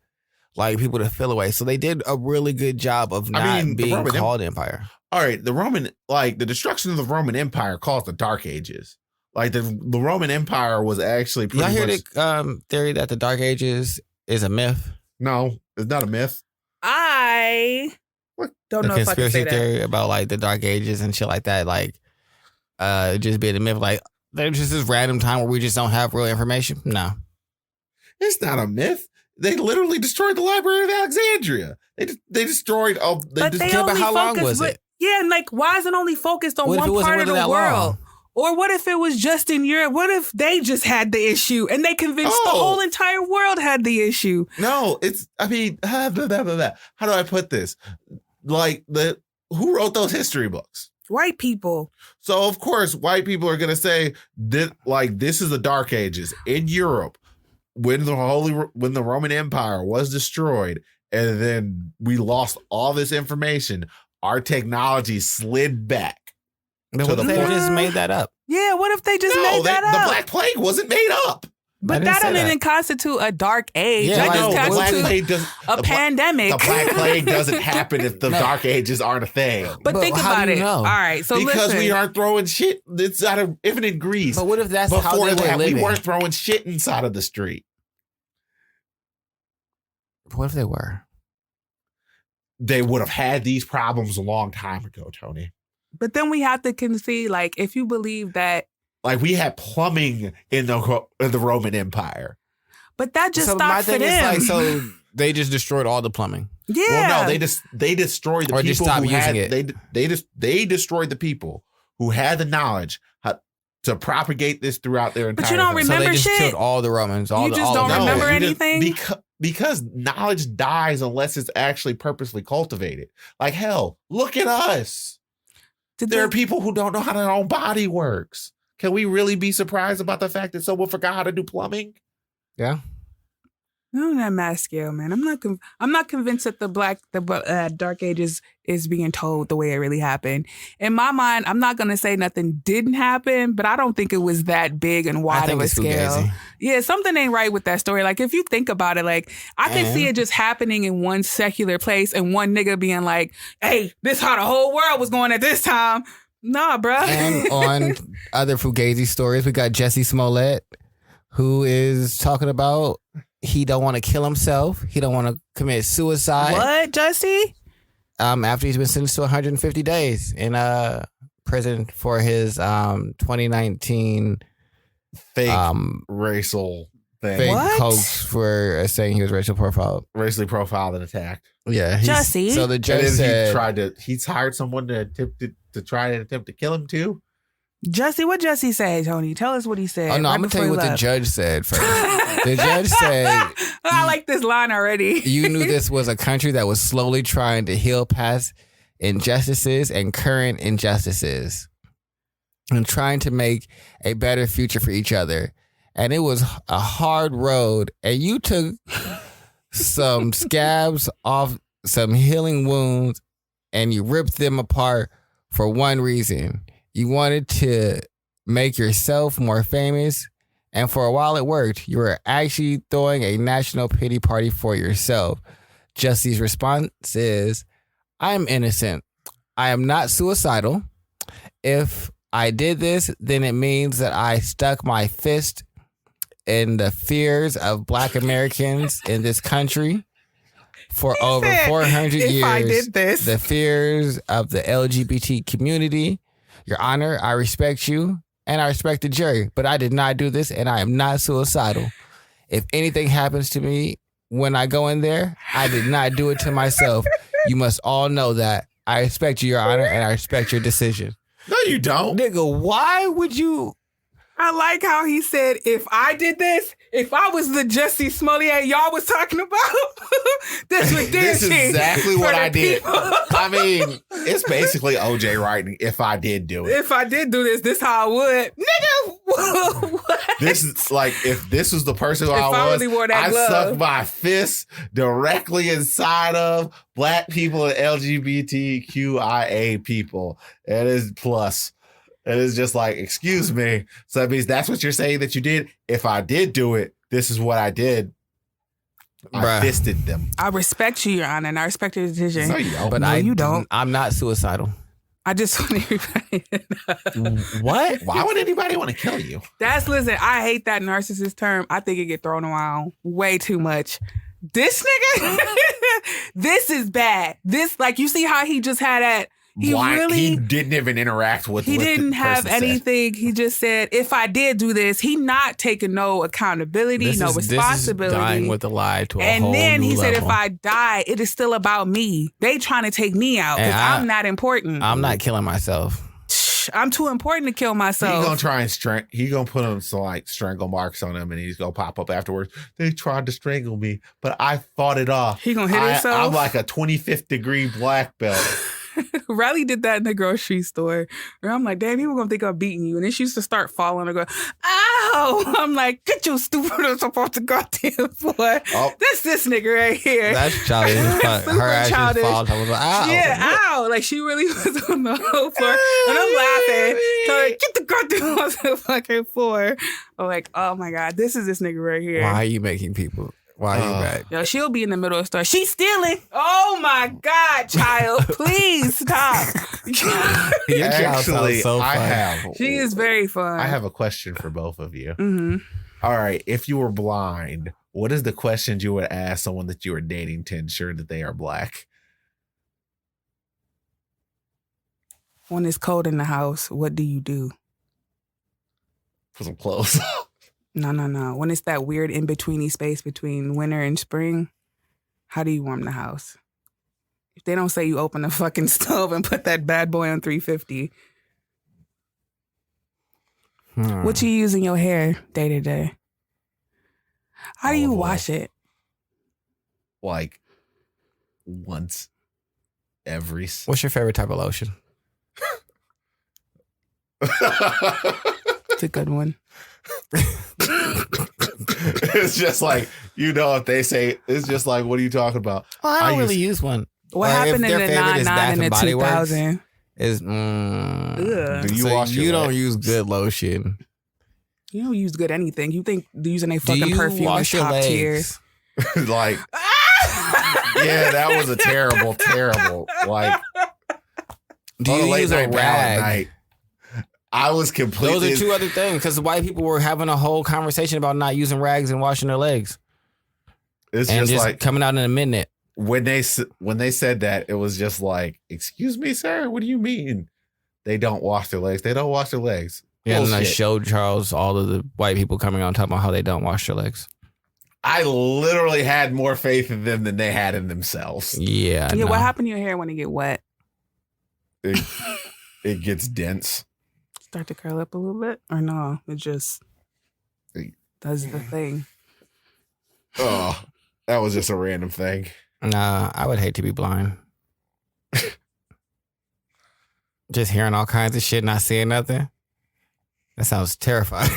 like people to feel away. So they did a really good job of not being called empire. All right, the destruction of the Roman Empire caused the Dark Ages. Like the Roman Empire was actually pretty much... Y'all hear the theory that the Dark Ages is a myth? No, it's not a myth. I don't know if I can say that. The conspiracy theory about like the Dark Ages and shit like that, like just being a myth, like there's just this random time where we just don't have real information. No, it's not a myth. They literally destroyed the Library of Alexandria. They destroyed. But how long was it? Yeah, and like, why is it only focused on one part of the world? Long? Or what if it was just in Europe? What if they just had the issue and they convinced the whole entire world had the issue? No, how do I put this? Like, who wrote those history books? White people. So, of course, white people are going to say, this is the Dark Ages in Europe when the Roman Empire was destroyed and then we lost all this information. Our technology slid back. What if they just made that up? Yeah, what if they just made that up? The Black Plague wasn't made up. But that didn't constitute a dark age. Yeah, that constitutes a pandemic. The Black Plague doesn't happen if the Dark Ages aren't a thing. But think about it. All right, so because we aren't throwing shit inside of, even in Greece. But what if that's how they were living? We weren't throwing shit inside of the street. What if they were? They would have had these problems a long time ago, Tony. But then we have to concede, like, if you believe that, like, we had plumbing in the Roman Empire, but that just stopped for them. So they just destroyed all the plumbing. Yeah. Well, no, they destroyed the or people just stopped who using had it. They destroyed the people who had the knowledge to propagate this throughout their entire. But you don't remember so they just shit. Killed all the Romans. You just don't remember anything. Because knowledge dies unless it's actually purposely cultivated. Like, hell, look at us. There are people who don't know how their own body works. Can we really be surprised about the fact that someone forgot how to do plumbing? Yeah. Not on that mass scale, man. I'm not convinced that the Dark Ages is being told the way it really happened. In my mind, I'm not gonna say nothing didn't happen, but I don't think it was that big and wide of a scale. Fugazi. Yeah, something ain't right with that story. Like if you think about it, like I can see it just happening in one secular place and one nigga being like, "Hey, this how the whole world was going at this time." Nah, bruh. And on other Fugazi stories, we got Jesse Smollett, who is talking about he don't want to kill himself. He don't want to commit suicide. What, Jesse? After he's been sentenced to 150 days in prison for his 2019 fake racial thing. fake What? hoax for saying he was racially profiled and attacked. Yeah, Jesse? So the And judge said he's hired someone to attempt to kill him too. Jesse, what Jesse say, Tony? Tell us what he said. Oh no, right I'm gonna tell you before what he the left. judge said first. The judge said, I like this line already. you knew this was a country that was slowly trying to heal past injustices and current injustices and trying to make a better future for each other. And it was a hard road. And you took some scabs off some healing wounds and you ripped them apart for one reason. You wanted to make yourself more famous. And for a while it worked. You were actually throwing a national pity party for yourself. Jesse's response is, I'm innocent. I am not suicidal. If I did this, then it means that I stuck my fist in the fears of Black Americans in this country for over 400 years. If I did this. The fears of the LGBT community. Your Honor, I respect you and I respect the jury, but I did not do this and I am not suicidal. If anything happens to me when I go in there, I did not do it to myself. You must all know that. I respect you, Your Honor, and I respect your decision. No, you don't. Nigga, why would you? I like how he said, if I did this, if I was the Jesse Smollett y'all was talking about, this would This is exactly what I did. People. I mean, it's basically OJ writing, if I did do it. If I did do this how I would. Nigga, what? This is like, if this was the person who If I I was, really wore that I glove. sucked my fist directly inside of Black people and LGBTQIA people. It is plus. It is just like, excuse me. So that means that's what you're saying that you did. If I did do it, this is what I did. I Bruh. fisted them. I respect you, Your Honor, and I respect your decision. No, you don't. But No, you don't. I'm not suicidal. I just want everybody to know. What? Why would anybody want to kill you? Listen, I hate that narcissist term. I think it get thrown around way too much. This nigga, this is bad. This, like, you see how he just had that. He didn't even interact with. He what didn't the have person said. anything. He just said, if I did do this, he not taking no accountability, no responsibility. This is dying with a lie to a and whole then new he said, level. if I die, it is still about me. They trying to take me out because And I'm not important. I'm not killing myself. I'm too important to kill He myself. gonna try and he gonna put him some like strangle marks on him, and he's gonna pop up afterwards. They tried to strangle me, but I fought it off. He gonna hit himself? I'm like a 25th degree black belt. Riley did that in the grocery store. Where I'm like, damn, people gonna think I'm beating you. And then she used to start falling and go, ow! I'm like, get your stupid ass up off the goddamn floor. Oh. That's this nigga right here. That's childish. Super Her ass childish. just falls. I was like, ow. Yeah, ow! Like she really was on the whole floor, and I'm laughing. So like, get the goddamn off the fucking floor. I'm like, oh my god, this is this nigga right here. Why are you making people? Why are you mad? Yo, she'll be in the middle of the store. She's stealing. Oh my god, child, please stop. Your child sounds Actually, so I funny. have. She is very fun. I have a question for both of you. Mm-hmm. All right, if you were blind, what is the questions you would ask someone that you are dating to ensure that they are black? When it's cold in the house, what do you do? Put some clothes. No. When it's that weird in-betweeny space between winter and spring, how do you warm the house? If they don't say you open the fucking stove and put that bad boy on 350, what you use in your hair day to day? How do you Olive oil. wash it? Like once every. What's your favorite type of lotion? It's a good one. It's just like You know, if they say it's just like, what are you talking about? Well, I don't really use one. What happened in the 99 and the 2000? Is Do you so wash your you don't legs? use good lotion. You don't use good anything. You think using a Do fucking you perfume is wash your top tier? legs? Like, yeah, that was a terrible. Like, Do on a you late use a night ballad rag? night, I was completely. Those are two other things because the white people were having a whole conversation about not using rags and washing their legs. It's and just like coming out in a minute. when they said that, it was just like, excuse me, sir, what do you mean they don't wash their legs? They don't wash their legs. Yeah, and I Bullshit. showed Charles all of the white people coming on talking about how they don't wash their legs. I literally had more faith in them than they had in themselves. Yeah. I Yeah, know. what happened to your hair when it get wet? It gets dense. Start to curl up a little bit? Or no, it just does the thing. Oh, that was just a random thing. Nah, I would hate to be blind. Just hearing all kinds of shit, not seeing nothing. That sounds terrifying.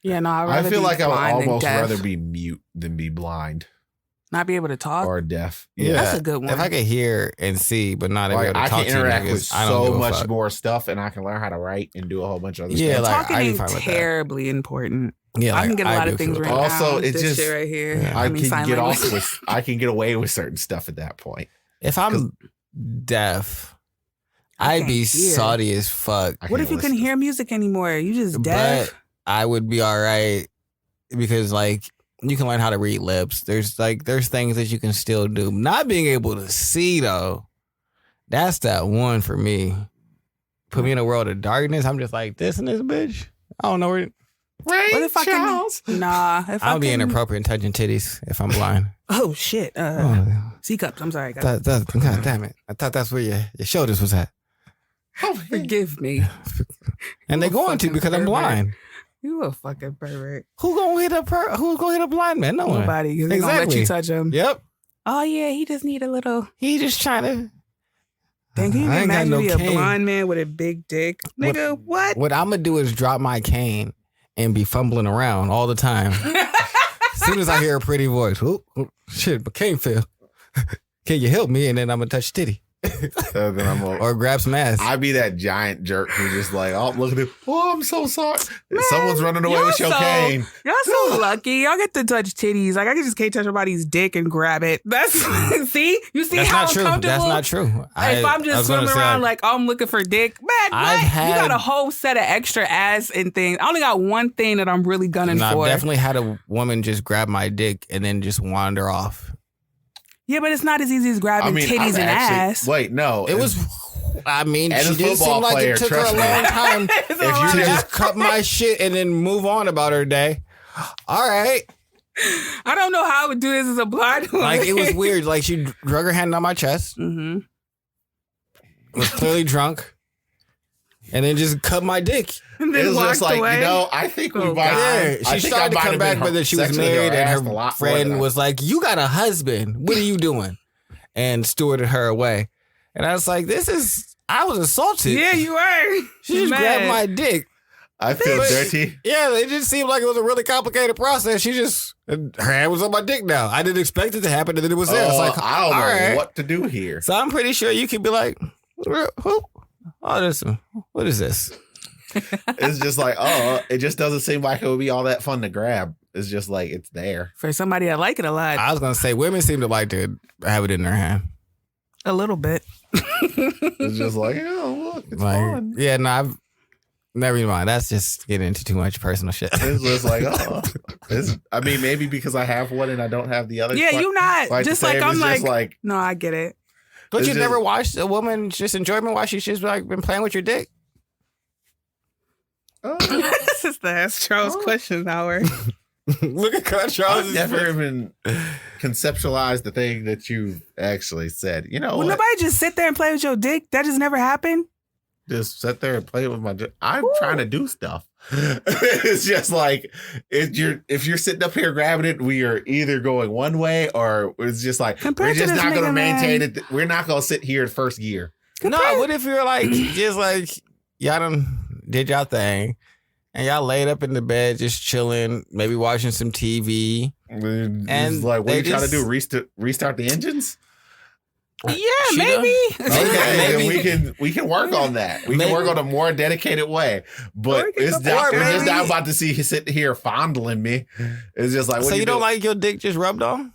Yeah, no, I'd rather I feel be like I would blind than almost deaf. rather be mute than be blind Not be able to talk. or deaf. Yeah. That's a good one. If I could hear and see, but not able Like, to I talk can to interact niggas, with I don't so give a much fuck. more stuff, and I can learn how to write and do a whole bunch of other Yeah, stuff. like, Talking I'd be ain't fine with that. terribly important. Yeah, I can like, get a lot do of things feel written that. Also, down. it This just- shit right here. Yeah. I mean, can sign get language. off with. I can get away with certain stuff at that point. If I'm deaf, I I'd can't be hear. salty as fuck. I What can't if you listen. can hear music anymore? You just deaf? But I would be all right because like you can learn how to read lips. There's things that you can still do. Not being able to see though, that's that one for me. Put me in a world of darkness. I'm just like this and this bitch. I don't know where. What if I Charles? can? Nah. If I'll I be can, inappropriate touching titties if I'm blind. Oh shit. Oh, C cups. I'm sorry, guys. God damn it! I thought that's where your shoulders was at, Oh, Forgive me. and they're You going to fucking because I'm pervert. blind. You a fucking pervert. Who's gonna hit a blind man? No one. Nobody. 'Cause they gonna let Exactly. you touch him. Yep. Oh yeah, he just need a little. He just trying to. Dang, can you I ain't got imagine no be a cane. blind man with a big dick? What- Nigga, what? What I'm gonna do is drop my cane and be fumbling around all the time. As soon as I hear a pretty voice, oh, shit, my cane fell. Can you help me? And then I'm gonna touch titty then I'm or grab some ass. I'd be that giant jerk who's just like, oh, look at it. Oh, I'm so sorry. Someone's running away y'all with your so- cane. Y'all so lucky. Y'all get to touch titties. Like I just can't touch somebody's dick and grab it. That's see? You see That's how not true. uncomfortable? That's not true. If I'm I just was gonna swimming say, around like, oh, I'm looking for dick, man, I've what? had- You got a whole set of extra ass and things. I only got one thing that I'm really gunning no, for. I've definitely had a woman just grab my dick and then just wander off. Yeah, but it's not as easy as grabbing titties and ass. Wait, no. It was. I mean, As she a did football seem like player, it took her a trust me. long time It's if a you lot. to did- just cut my shit and then move on about her day. All right. I don't know how I would do this as a blind woman. Like, it was weird. Like, she drug her hand on my chest, Mm-hmm. was clearly drunk, and then just cut my dick. And It then was walked just like, away. you know, I think we Oh, might. God. Yeah, I she think I started to might come have back, been but then she was sexually married, harassed and a her lot more friend than I- was like, "You got a husband. What are you doing?" And stewarded her away. And I was like, I was assaulted. Yeah, you were. She just Mad. grabbed my dick. I feel But- dirty. Yeah, it just seemed like it was a really complicated process. Her hand was on my dick now. I didn't expect it to happen, and then it was there. It's like, I don't know all right. what to do here. So I'm pretty sure you could be like, who? Oh, what is this? It's just like, it just doesn't seem like it would be all that fun to grab. It's just like it's there. For somebody that like it a lot. I was going to say, women seem to like to have it in their hand. A little bit. It's just like, oh, look, it's Like, fun. yeah, no, never mind. That's just getting into too much personal shit. It's just like, I mean, maybe because I have one and I don't have the other. Yeah, you not. Like Just the like same, I'm it's like, just like, no, I get it. But It's you just- never watched a woman just enjoyment while she's just like been playing with your dick? This is the Ask Charles question hour. Look at Cut I've Charles. never even conceptualized the thing that you actually said. You know, Will what? nobody just sit there and play with your dick? That just never happened? Just sit there and play with my. I'm trying to do stuff. It's just like if you're sitting up here grabbing it, we are either going one way or it's just like Compared we're to just this not going to nigga, maintain man. it. We're not going to sit here in first gear. No, what if you're like, just like, y'all done did y'all thing and y'all laid up in the bed just chilling, maybe watching some TV. And like, what are you trying to do? Restart the engines? Yeah, maybe. Okay, then we can work on that. We can work on a more dedicated way. But it's just not about to see you sit here fondling me. It's just like, so you don't like your dick just rubbed on?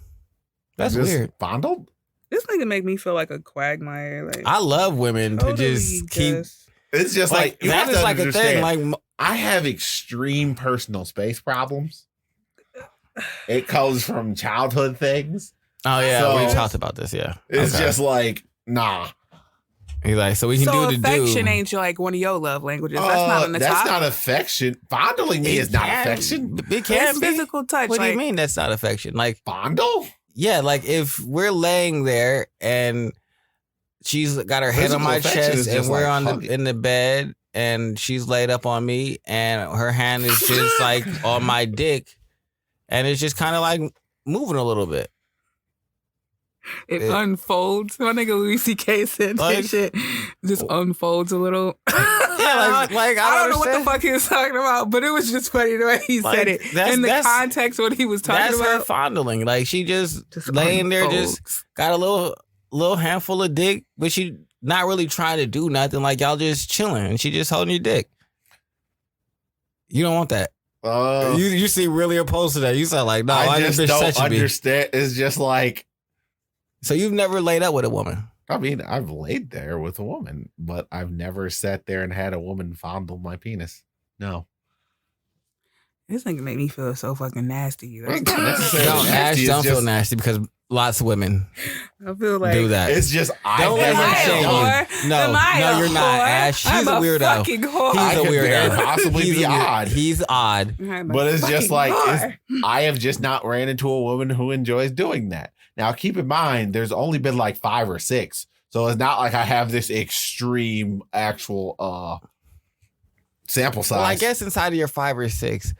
That's just weird. Fondled? This nigga make me feel like a quagmire. Like, I love women to just keep. It's just like that is like a thing. Like I have extreme personal space problems. It comes from childhood things. Oh yeah, so we talked about this. Yeah, it's just like nah. He's like, so we can do the affection ain't like one of your love languages. That's not on the top. That's not affection. Fondling me is not affection. It can be physical touch. What do you mean that's not affection? Like fondle? Yeah, like if we're laying there and she's got her head on my chest and we're in the bed and she's laid up on me and her hand is just like on my dick and it's just kind of like moving a little bit. It unfolds. My nigga Louis C.K. said that shit just unfolds a little. Yeah, like I don't know what the fuck he was talking about, but it was just funny the way he said it. In the context what he was talking about. That's her fondling. Like she just laying there, just got a little handful of dick, but she not really trying to do nothing. Like y'all just chilling and she just holding your dick. You don't want that. You seem really opposed to that. You sound like, no, I just don't understand. It's just like. So you've never laid up with a woman? I mean, I've laid there with a woman, but I've never sat there and had a woman fondle my penis. No. This thing make me feel so fucking nasty. Don't feel nasty because lots of women I feel like do that. It's just don't let him shame you. No, you're not. Ash, she's a weirdo. He's a weirdo. Possibly be odd. He's odd. But it's just like I have just not ran into a woman who enjoys doing that. Now, keep in mind, there's only been like 5 or 6. So it's not like I have this extreme actual sample size. Well, I guess inside of your 5 or 6,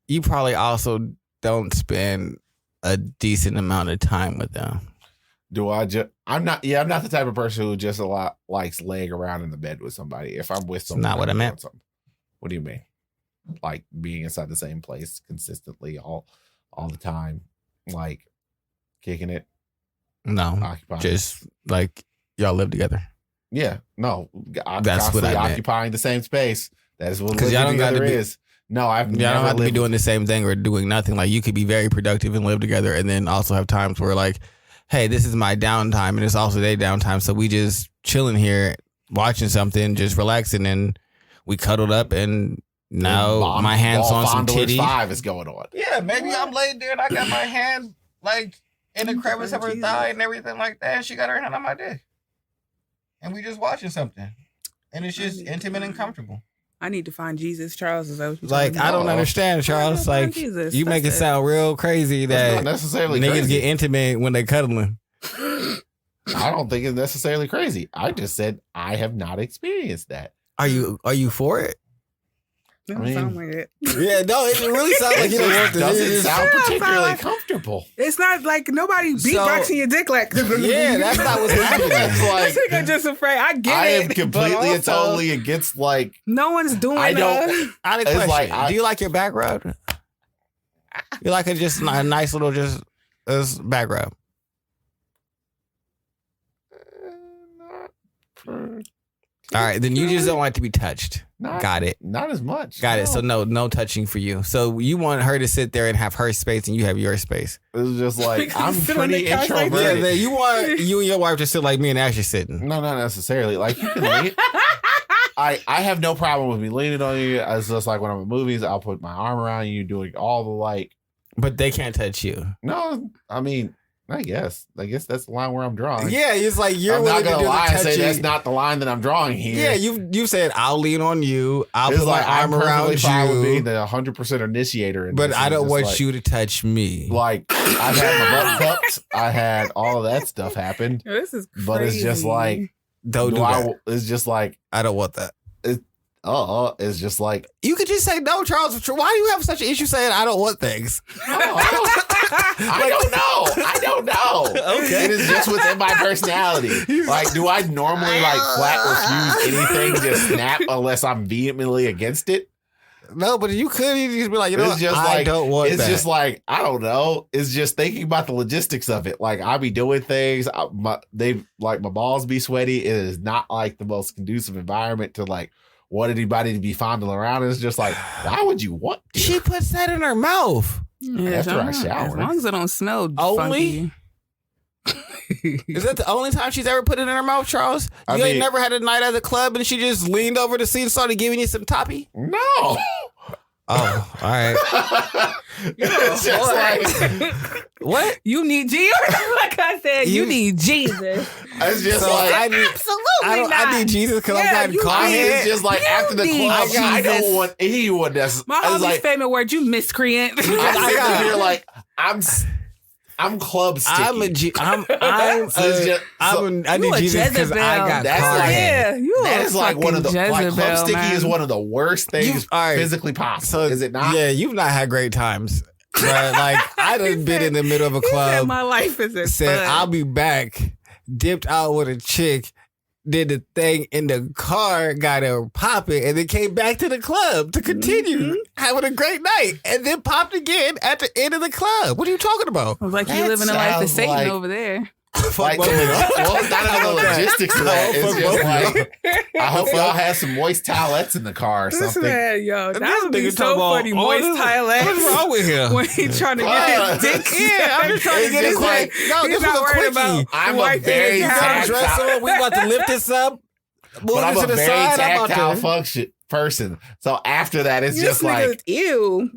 you probably also don't spend a decent amount of time with them. Do I just? I'm not the type of person who just likes laying around in the bed with somebody. If I'm with somebody, not what I meant. What do you mean? Like being inside the same place consistently all the time, like kicking it? No, occupying. Just like y'all live together. Yeah, no, that's what I meant. Occupying the same space. That's what living y'all together is. No, y'all don't have to be doing the same thing or doing nothing. Like you could be very productive and live together, and then also have times where like, hey, this is my downtime, and it's also their downtime, so we just chilling here, watching something, just relaxing, and we cuddled up, and now my hand's on some titty. 5 is going on. Yeah, maybe I'm laid there and I got my hand like in the crevice of her thigh and everything like that, and she got her hand on my dick, and we just watching something, and it's just intimate and comfortable. I need to find Jesus, Charles. Is that what you're like? I don't understand, Charles. Like you make it sound real crazy that not necessarily niggas crazy. Get intimate when they cuddling. I don't think it's necessarily crazy. I just said I have not experienced that. Are you for it? It doesn't sound like it. Yeah, no, it really sounds like you don't want this. Doesn't sound particularly comfortable. It's not like nobody beatboxing your dick like. Yeah, that's not what's happening. Like, I'm just afraid. I get I it. am completely and totally against like. No one's doing. I had a question. Like, do you like your back rub? You like it just a nice little just back rub? All right, then you just don't like to be touched. Got it. Not as much. Got it. So no touching for you. So you want her to sit there and have her space and you have your space. It's just like I'm pretty introverted. Yeah, you want you and your wife to sit like me and Ashley sitting. No, not necessarily. Like you can lean. I have no problem with me leaning on you. It's just like when I'm at movies, I'll put my arm around you, doing all the like. But they can't touch you. No, I mean. I guess that's the line where I'm drawing. Yeah, it's like you're willing to do the touching. I'm not gonna lie and say that's not the line that I'm drawing here. Yeah, you said I'll lean on you. I'll put my arm around you. Fine with being the 100% initiator. But I don't want you to touch me. Like I've had my button cupped. I had all of that stuff happen. This is crazy. But it's just like don't do that. It's just like I don't want that. It's just like you could just say no, Charles. Why do you have such an issue saying I don't want things? I don't know. Okay, it is just within my personality. Like, do I normally like flat refuse anything to snap unless I'm vehemently against it? No, but you could just be like, you know, It's what? just I like- don't want It's that. just like, I don't know. It's just thinking about the logistics of it. Like, I be doing things. My balls be sweaty. It is not like the most conducive environment to like want anybody to be fondling around. It's just like, why would you want to? She puts that in her mouth. Yeah, After I as shower. long as it don't smell Only? funky. Is that the only time she's ever put it in her mouth, Charles? I You ain't mean- never had a night at the club and she just leaned over the seat and started giving you some toppy? No. Oh, all right. It's just like, What? You need Jesus. Like I said, you You- need Jesus. it's just So like, I need, Absolutely not. I need Jesus because I'm Yeah, trying to you call I mean, him. it's just like You after the need club, I Jesus. don't want anyone that's. My I was homie's like, favorite word, you miscreant. I sit here like, I'm club sticky. I'm a So it's just- I need You a Jesus because I Jezebel. got That's caught. like- yeah, you That a is like one of the fucking like club Jezebel, sticky man. is one of the worst things all right. physically possible. So is it not? Yeah, you've not had great times. But like I done been in the middle of a He said, club, my life isn't said fun. I'll be back, dipped out with a chick, did the thing in the car, got her popping, and then came back to the club to continue having a great night, and then popped again at the end of the club. What are you talking about? I was like, you That living a life of sounds Satan like- over there. Like, both of y'all. well, it's not even the logistics of that. It's Fuck just both of like, I hope y'all have some moist towelettes in the car or This something. man, yo, that This would be nigga so talking about, funny. oh, Moist this- Thailand. What's wrong with him? When he trying to get his dick. Yeah, I'm just trying to It's get his just like- like, no, He's this not was a worried quickie. about I'm a wiping very his Got house. a dress on. We about to lift this up. Move But I'm it a to the very side. I'm tactile about to. function person. So after that, it's This just like, nigga's ew.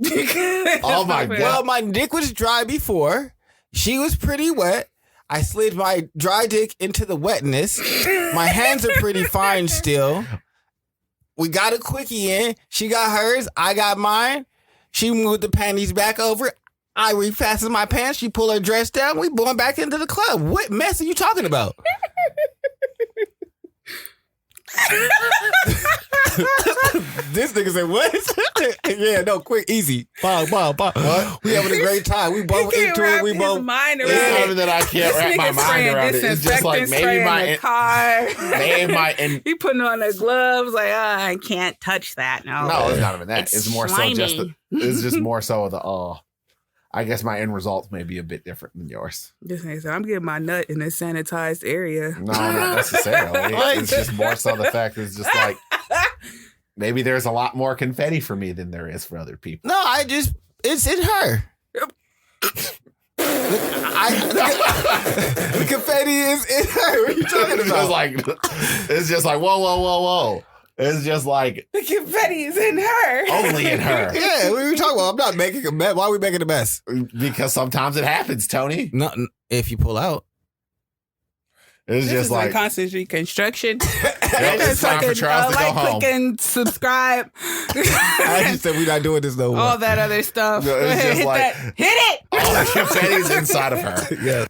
Oh my Stop it. God. Well, my dick was dry before. She was pretty wet. I slid my dry dick into the wetness. My hands are pretty fine still. We got a quickie in. She got hers. I got mine. She moved the panties back over. I refastened my pants. She pulled her dress down. We going back into the club. What mess are you talking about? This nigga said, what? Yeah, no, quick, easy. Bow. What? We having a great time. We both He can't into it. wrap We his both. mind it's around something it. that I can't wrap my This nigga mind spraying around it. It's just like disinfectant maybe spray in the car. maybe my and He putting on the gloves like, I can't touch that. No, no, it's not even that. It's It's more slimy. so just it's just more so the I guess my end results may be a bit different than yours. This nigga said, I'm getting my nut in a sanitized area. No, not necessarily. It's just more so the fact it's just like maybe there's a lot more confetti for me than there is for other people. No, it's in her. The confetti is in her. What are you talking It's just about? like it's just like whoa. It's just like The confetti is in her. only in her. Yeah, what are you talking about? I'm not making a mess. Why are we making a mess? Because sometimes it happens, Tony. No, if you pull out. It's This just is like constant reconstruction. it's time for Charles to go home. Click and subscribe. I just said we're not doing this no more. All that other stuff. No, Go it's ahead, just hit like- that. Hit it. all the confetti's inside of her. Yeah.